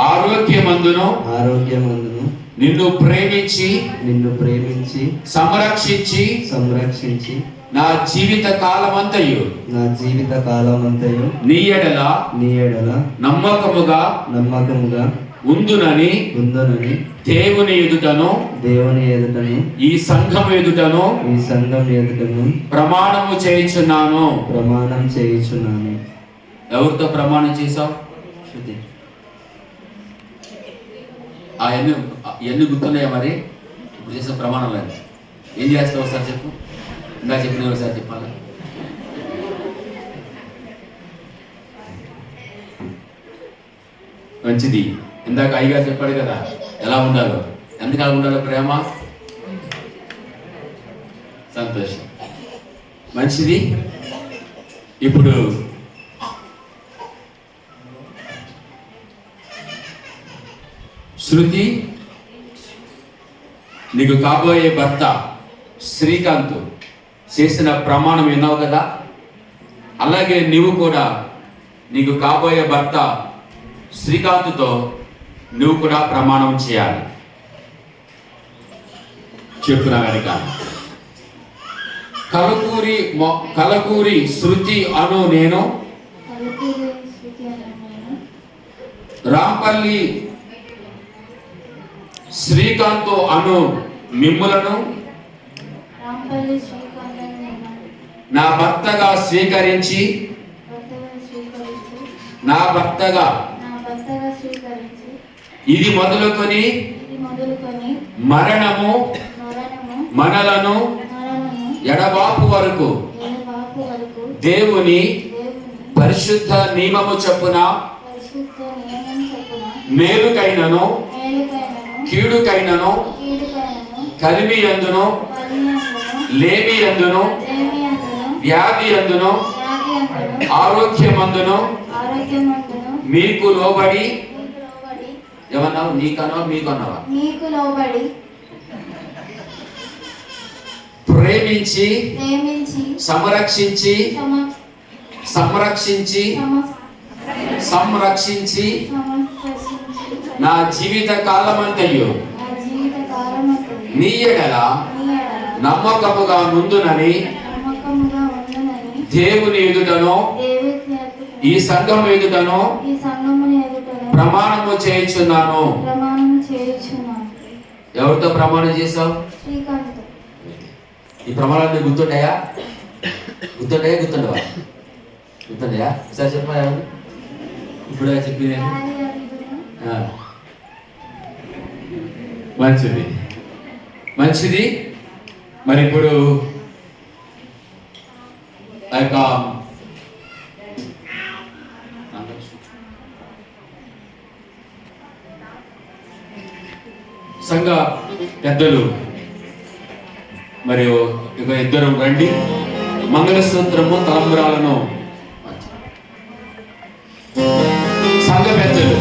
ఆరోగ్యమందును నిన్ను ప్రేమించి సంరక్షించి నా జీవిత కాలమంతయు నీ ఎడల నమ్మకముగా ఉందునని దేవుని ఎదుటను ఈ సంఘం ఎదుటను ప్రమాణం చేయించున్నాను. ఎవరితో ప్రమాణం చేశావు? ఎన్ని గుర్తున్నాయా మరి? ఇప్పుడు చేసిన ప్రమాణాలు ఏం చేస్తావు ఒకసారి చెప్పు. ఇంకా చెప్పిన ఒకసారి చెప్పాలి. మంచిది. ఇందాక అయ్యగారు చెప్పాడు కదా ఎలా ఉండాలో, ఎందుకు ఉండాలో ప్రేమ, సంతోషం, మంచిది. ఇప్పుడు శృతి, నీకు కాబోయే భర్త శ్రీకాంత్ చేసిన ప్రమాణం విన్నావు కదా, అలాగే నీవు కూడా నీకు కాబోయే భర్త శ్రీకాంత్తో నువ్వు కూడా ప్రమాణం చేయాలి. చెప్పునా కనుక కలకూరి శృతి అను నేను, రాంపల్లి శ్రీకాంత్ అను మిమ్ములను నా భర్తగా స్వీకరించి ఇది మొదలుకొని మరణము మనలను ఎడబాపు వరకు దేవుని పరిశుద్ధ నియమము చొప్పున మేలుకైనను కీడుకైనను కలిమి అందును లేమి అందును వ్యాధి అందును ఆరోగ్యమందును మీకు లోబడి, ఏమన్నావు? నీకన్నా మీకన్నావా? ప్రేమించి సంరక్షించి నా జీవిత కాలమంతయు నీ ఎడల నమ్మకముగా నుందునని దేవుని ఎదుటను ఈ సంఘం ఎదుటను ప్రమాణము చేయించున్నాను. ఎవరితో ప్రమాణం చేశావు? ఈ ప్రమాణాలు గుర్తుంటాయా? గుర్తుండవా? సార్ చెప్పా. ఇప్పుడు చెప్పింది మంచిది. మరి ఇప్పుడు ఆ యొక్క సంఘ పెద్దలు మరియు ఇక ఇద్దరు రండి. మంగళసూత్రము తలంబరాలను సంఘ పెద్దలు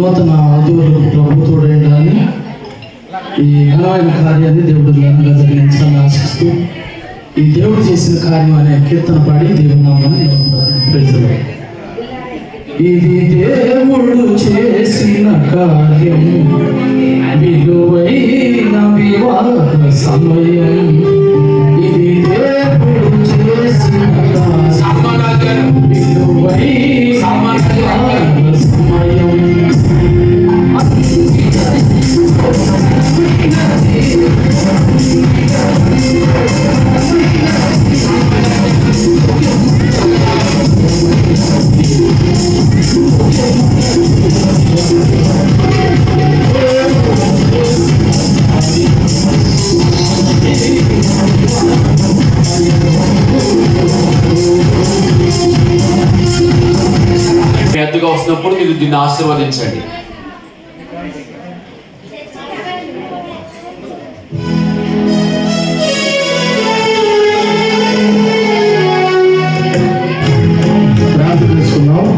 నూతన వధువులకు ప్రభుత్వుడైందని ఈ ఘనమైన కార్యాన్ని దేవుడు ఘనంగా జరిగించాలని ఆశిస్తూ ఈ దేవుడు చేసిన కార్యం అనే కీర్తన పాడి దేవుడు నామని ప్రజలు. ఇది దేవుడు చేసిన కార్యం, విలువైన వివాహ సమయం. ఇది దేవుడు చేసిన కార్యం, విలువైన వివాహ సమయం. ఎద్దుగా వస్తున్నప్పుడు మీరు దీన్ని ఆశీర్వదించండి.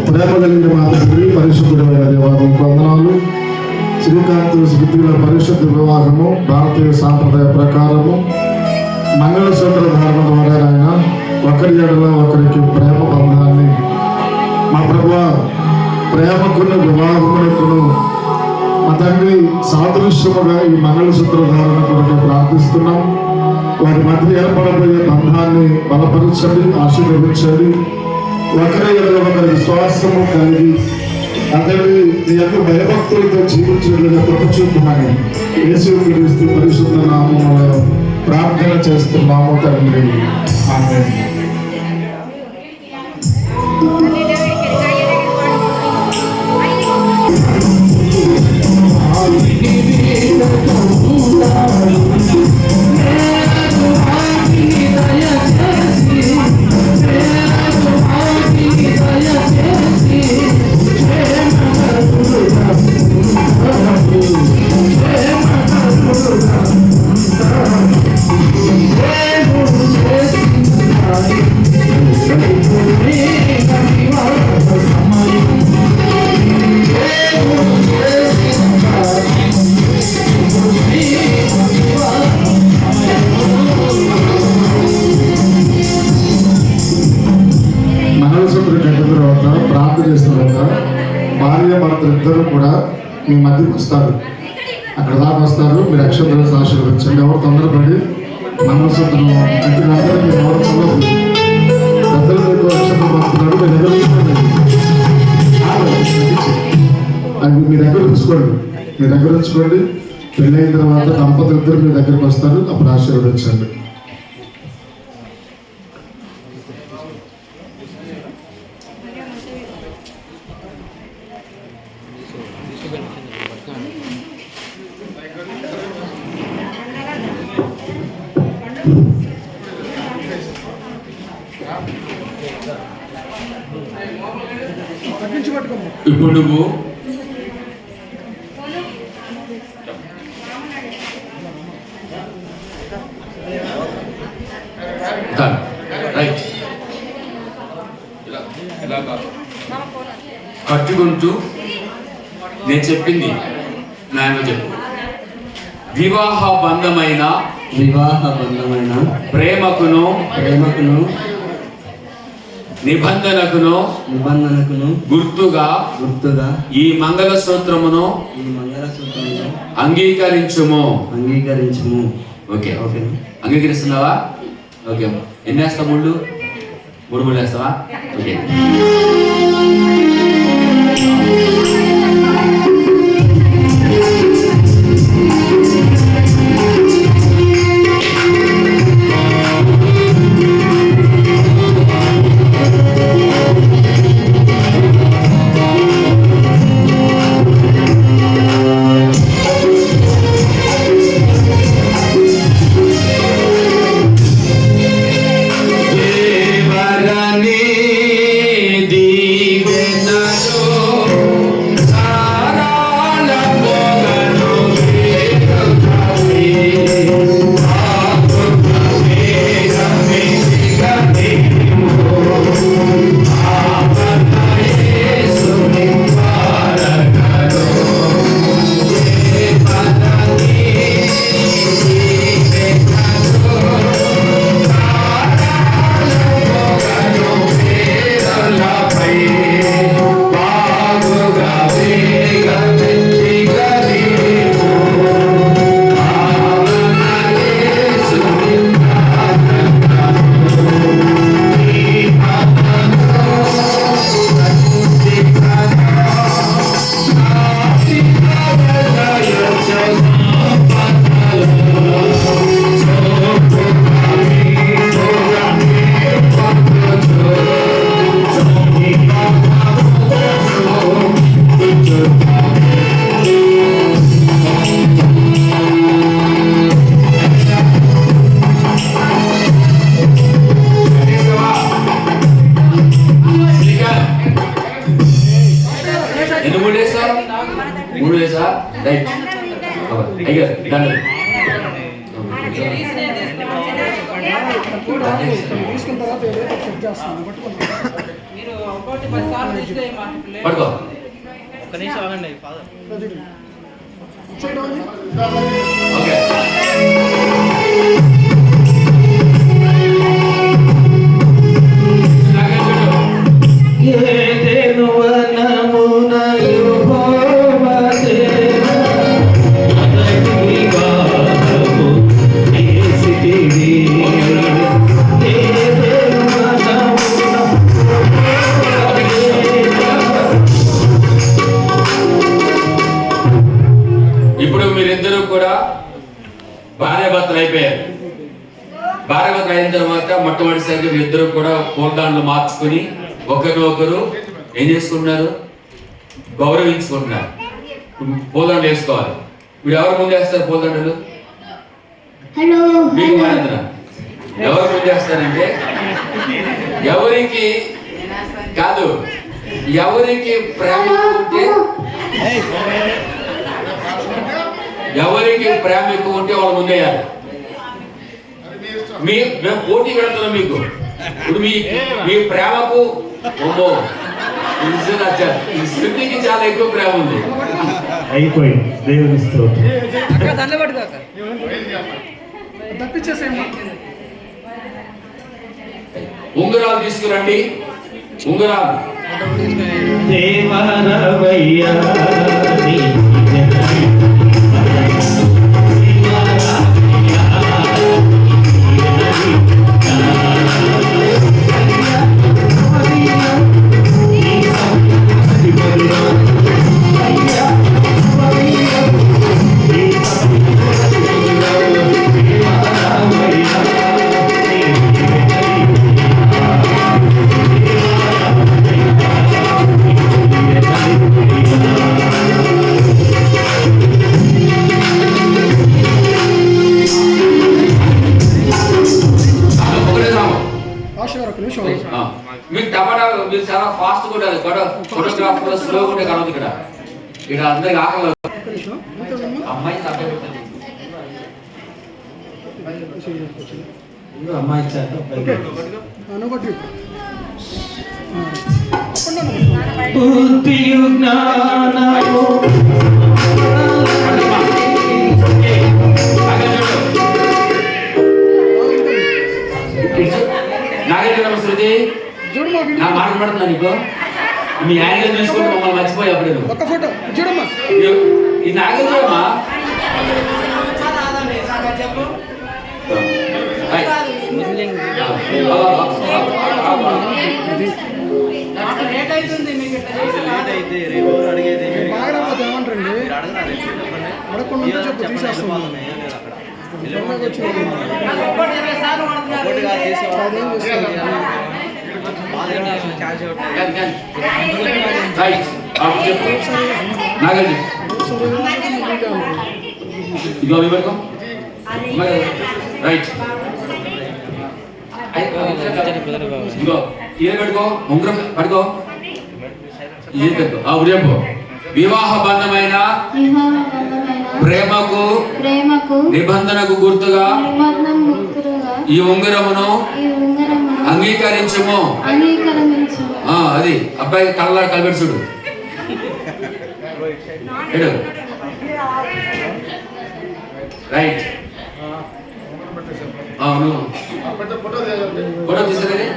ప్రేమ కలిగిన మా తండ్రి, పరిశుద్ధుడైన దేవా మీకు వందనాలు. శ్రీకాంత్ స్మృతిల పరిశుద్ధ వివాహము భారతీయ సాంప్రదాయ ప్రకారము మంగళసూత్ర ధారణ ద్వారా ఆయన ఒకరి ఎడల ఒకరికి ప్రేమ బంధాన్ని మా ప్రభువా ప్రేమకును వివాహమునకును మా తండ్రి సాదృశ్యముగా ఈ మంగళసూత్ర ధారణ కొరకు ప్రార్థిస్తున్నాం. వారి మధ్య ఏర్పడబోయే బంధాన్ని బలపరచండి, ఆశీర్వదించండి. ఒకరి ఎడల ఒకరి విశ్వాసము కలిగి అతడి నీ యొక్క భయభక్తులతో జీవించడానికి కృప చూపుమని యేసుక్రీస్తు పరిశుద్ధ నామములో ప్రార్థన చేస్తున్నాము తండ్రి. ఆమేన్. భార్య భర్తలిద్దరూ కూడా మీ మధ్యకి వస్తారు. అక్కడ దాకా వస్తారు. మీరు అక్షంతలు ఆశీర్వదించండి. ఎవరు తొందరపడి మంగళసూత్రం అందరూ మీరు ఎవరు చదవదు. పెద్దలు మీకు అక్షంతలు పడుతున్నాడు. మీరు ఎదురుకోండి, అది మీ దగ్గర ఉంచుకోండి. మీ దగ్గర ఉంచుకోండి. పెళ్ళైన తర్వాత దంపతులు ఇద్దరు మీ దగ్గరికి వస్తారు. అప్పుడు ఆశీర్వదించండి. ఇప్పుడు నువ్వు కట్టుకుంటూ నేను చెప్పింది నాయన చెప్పు. వివాహ బంధమైన ప్రేమకును నిబంధనకును గుర్తుగా ఈ మంగళసూత్రమును అంగీకరించుము. ఓకే, అంగీకరిస్తున్నావా? ఓకే, ఎన్ని వేస్తావు? మూడు వేస్తావా? ఓకే. దేవరని మూడు వేసా రైట్ అయ్యా దండలు పడుకో ఓకే ఏదెను వనమున యెహోవా దేవా అదవివాదము చేసితివి. ఏదెను వనమున ఇప్పుడు మీరిద్దరూ కూడా భార్యాభర్తలు అయిపోయారు. భార్యాభర్తలు అయిన తర్వాత మొట్టమొదటిసారి మీరిద్దరూ కూడా పూలదాండ్లు మార్చుకుని ఒకరినొకరు ఏం చేసుకుంటున్నారు, గౌరవించుకుంటున్నారు. పూలదండలు వేసుకోవాలి. మీరు ఎవరు ముందు వేస్తారు పూలదండలు? మీకు మహేంద్ర ఎవరు ముందు వేస్తారంటే ఎవరికి కాదు, ఎవరికి ప్రేమ ఉంటే ఎవరికి ప్రేమ ఎక్కువ ఉంటే వాళ్ళు ముందేయాలి. మేము పోటీ పెడుతున్నాం మీకు. ఇప్పుడు మీ ప్రేమకు ఈ శృతికి చాలా ఎక్కువ ప్రేమ ఉంది. అయిపోయింది. దేవుని స్తోత్రం. ఉంగరాలు తీసుకురండి. ఉంగరాలు దేవరవయ్యా మీకు టమాటా మీరు చాలా ఫాస్ట్ కూడా ఫోటోగ్రాఫర్ స్లో ఉంటే కలదు. ఇక్కడ ఇక్కడ అందరికి ఆకలి అమ్మాయి అమ్మాయి బుద్ధియు జ్ఞానము నాగేంద్ర శృతి నా మాట పడుతున్నా నీకు. మీ ఆయన చూసుకుంటే మమ్మల్ని మర్చిపోయి అప్పుడు ఈ నాగేంద్రమ్మా నాగండి ఇదిగో పెట్టుకో రైట్. ఇదిగో ఇది పెట్టుకో, ఉంగరం పడుకో, ఇది పెట్టుకో. ఉదయం వివాహ బంధమైన ప్రేమకు నిబంధనకు గుర్తుగా ఈ ఉంగరమును అంగీకరించుము. అది అబ్బాయి కళ్ళ కలిపెట్టి చూడు. రైట్. అవును ఫోటో తీసారే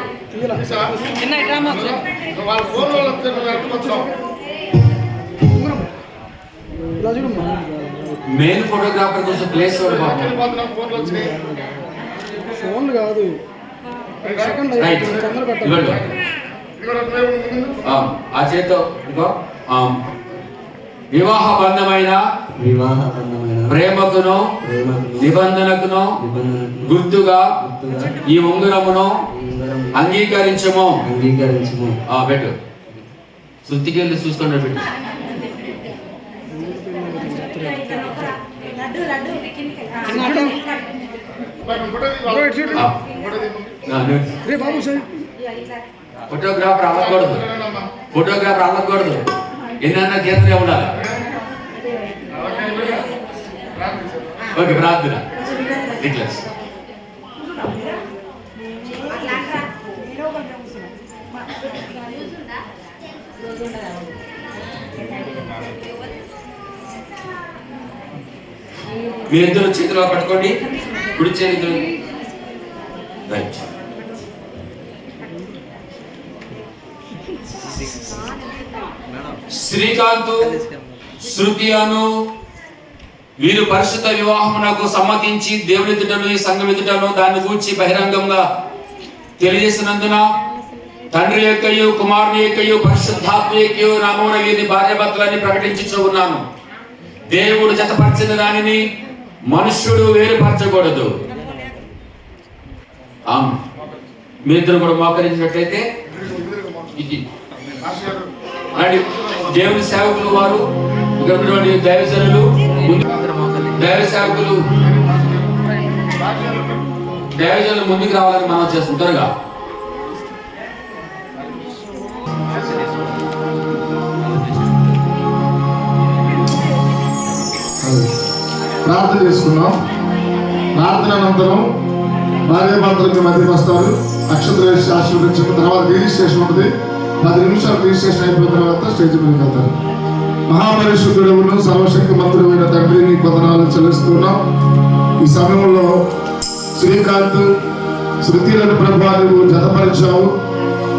మెయిన్ ఫోటోగ్రాఫర్ కోసం ప్లేస్ ఫోన్ కాదు. ఆ చేతితో వివాహ బంధమైన ప్రేమకును నిబంధనకును గుర్తుగా ఈ ఉంగరమును అంగీకరించము. పెట్టు. శృతికి వెళ్ళి చూసుకోండి. పెట్టు. ఫోటోగ్రాఫర్ అవ్వకూడదు. ఎన్నన్నా కీర్తనే ఉండాలి. ఓకే, ప్రార్థన డిక్లేర్. మీ ఇద్దరు చేతిలో పట్టుకోండి, కుడి చేతులు రైట్. శ్రీకాంత్ శృతి అను వీరు పరిశుద్ధ వివాహమునకు సమ్మతించి దేవుని ఎదుటను ఈ సంఘం ఎదుటను దాన్ని గూర్చి బహిరంగంగా తెలియజేసినందున తండ్రి యొక్కయు కుమారుని యొక్కయు పరిశుద్ధాత్మ యొక్కయు నామమున వీరిని భార్యాభర్తలని ప్రకటించుచూ ఉన్నాను. దేవుడు జతపరిచిన దానిని మనుష్యుడు వేరుపరచకూడదు. మీ ఇద్దరు కూడా మోకరించినట్లయితే ఇది అండ్ దేవుని సేవకులు వారు ఇక్కడ ఉన్నటువంటి దైవజనులు దైవజనులు ముందుకు రావాలని మనం చేస్తాం. త్వరగా ప్రార్థన చేసుకున్నాం. ప్రార్థన అనంతరం భార్య భర్తలకి మధ్యకి వస్తారు. నక్షత్ర ఆశీర్వదించిన తర్వాత రిజిస్ట్రేషన్ ఉంటుంది. 10 నిమిషాలు రిజిస్ట్రేషన్ అయిపోయిన తర్వాత స్టేజ్ మీదకి వెళ్తారు. మహాపరిశుద్ధుడు సర్వశక్తి మంత్రుడైన తండ్రి నీ వందనాలు చెల్లిస్తున్నాం. ఈ సమయంలో శ్రీకాంత్ శృతిలను ప్రభా నువ్వు జతపరిచావు.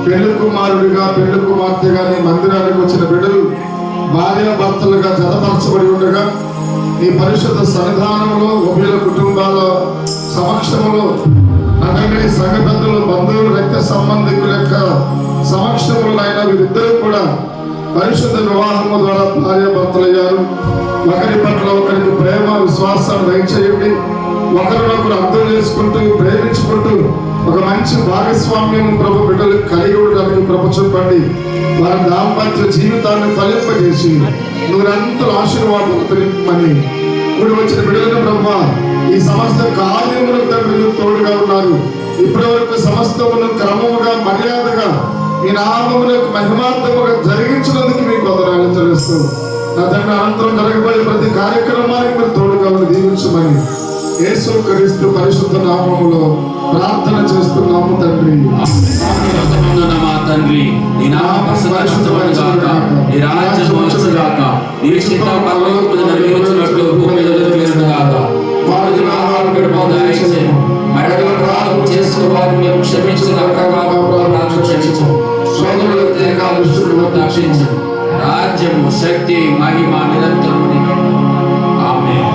పెళ్లి కుమారుడిగా పెళ్లి కుమార్తెగా నీ మందిరానికి వచ్చిన బిడ్డలు భార్య భర్తలుగా జతపరచబడి ఉండగా నీ పరిశుద్ధ సన్నిధానంలో ఉభయ కుటుంబాల సమక్షంలో అనగా సంఘ పెద్దలు బంధువులు రక్త సంబంధికుల యొక్క సమక్షంలో అయినా వీరిద్దరూ కూడా పరిశుద్ధ వివాహము ద్వారా భార్య భర్తలయ్యారు. ఒకరి పట్ల ఒకరికి ప్రేమ విశ్వాసాలు దయచేయండి. ఒకరినొకరు అర్థం చేసుకుంటూ ప్రేమించుకుంటూ ఒక మంచి భాగస్వామ్యం ప్రభు బిడ్డలు కలిగి ఉండడానికి ప్రభు చూపండి. వారి దాంపత్య జీవితాన్ని ఫలింపజేసి నూరంతల ఆశీర్వాదాలు తెలిపమని కూడి వచ్చిన బిడ్డలను బ్రహ్మ ఈ సమస్త కార్యములు తండ్రి తోడుగా ఉన్నారు. ఇప్పటి వరకు సమస్తమును క్రమముగా మర్యాదగా ఈ నామములకు మహిమార్థముగా జరిగించినందుకు మీకు వందనాలు చెల్లిస్తూ నా తండ్రి అనంతరం జరగబోయే ప్రతి కార్యక్రమానికి మీరు తోడుగా ఉండి దీవించమని యేసు క్రీస్తు పరిశుద్ధ నామములో ప్రార్థన చేస్తున్నాము తండ్రి. తండ్రి నీ నామం పరిశుద్ధపరచబడుగాక, నీ రాజ్యం వచ్చుగాక, నీ చిత్తం పరలోకమున నెరవేరుచున్నట్లు భూమి మీద నెరవేరుగాక. మాకు ఆహారం పెట్టుము దయచేయము, మరొక పాపం చేసిన వారిని మేము క్షమించుగాక, క్షమించు సోదరులకు తీరకాల దుష్టుల వద్ద రక్షించు. రాజ్యము శక్తి మహిమ నిరంతరం ఆమేన్.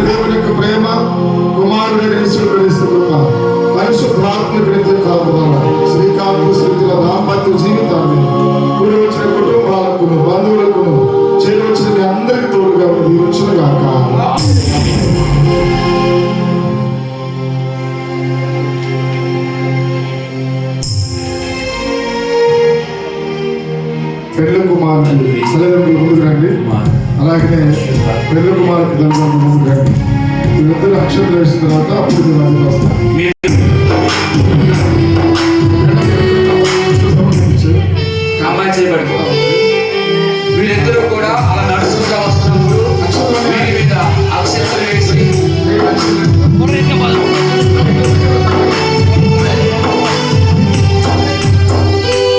దేవుని యొక్క ప్రేమ కుమారుడైన యేసుక్రీస్తు కృప పరిశుద్ధాత్మకుడితో కాపుదల శ్రీకాంత్ శృతుల దాంపత్య జీవితాన్ని కూడి వచ్చిన కుటుంబాలకు బంధువులకు చేరి వచ్చిన మీ అందరికీ తోడుగా దీవించును గాక. పెళ్లి కుమారుడు తల్లిదండ్రులు ముందుకు రండి. అలాగే పెళ్లి కుమారుడు తల్లిదండ్రులు ముందుకు రండి. వీరిద్దరు అక్షరం వేసిన తర్వాత అప్పుడు మంది వస్తారు. వీరిద్దరూ కూడా అలా నడుచుకుంటూ వస్తున్నప్పుడు వీరి మీద అక్షరాలు వేసి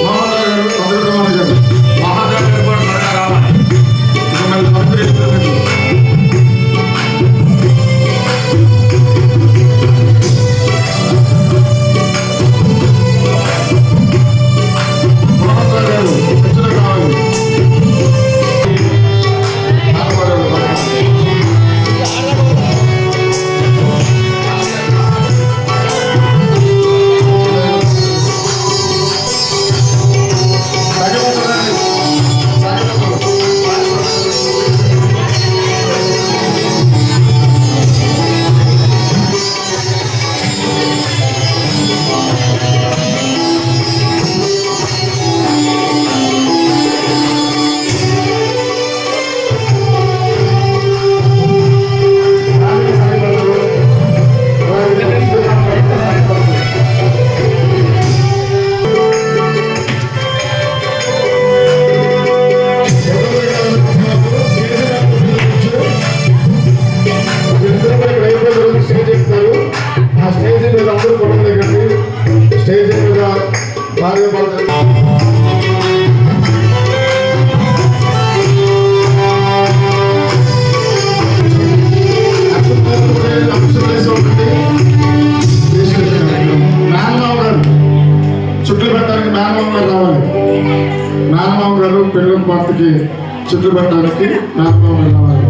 మహాద్రవ్యుడు కూడా త్వరగా రావాలి. నాన్నమామ గారు పెళ్ళి పార్టీకి చుట్టూ పెట్టడానికి నాన్నమామ వెళ్ళవాలి.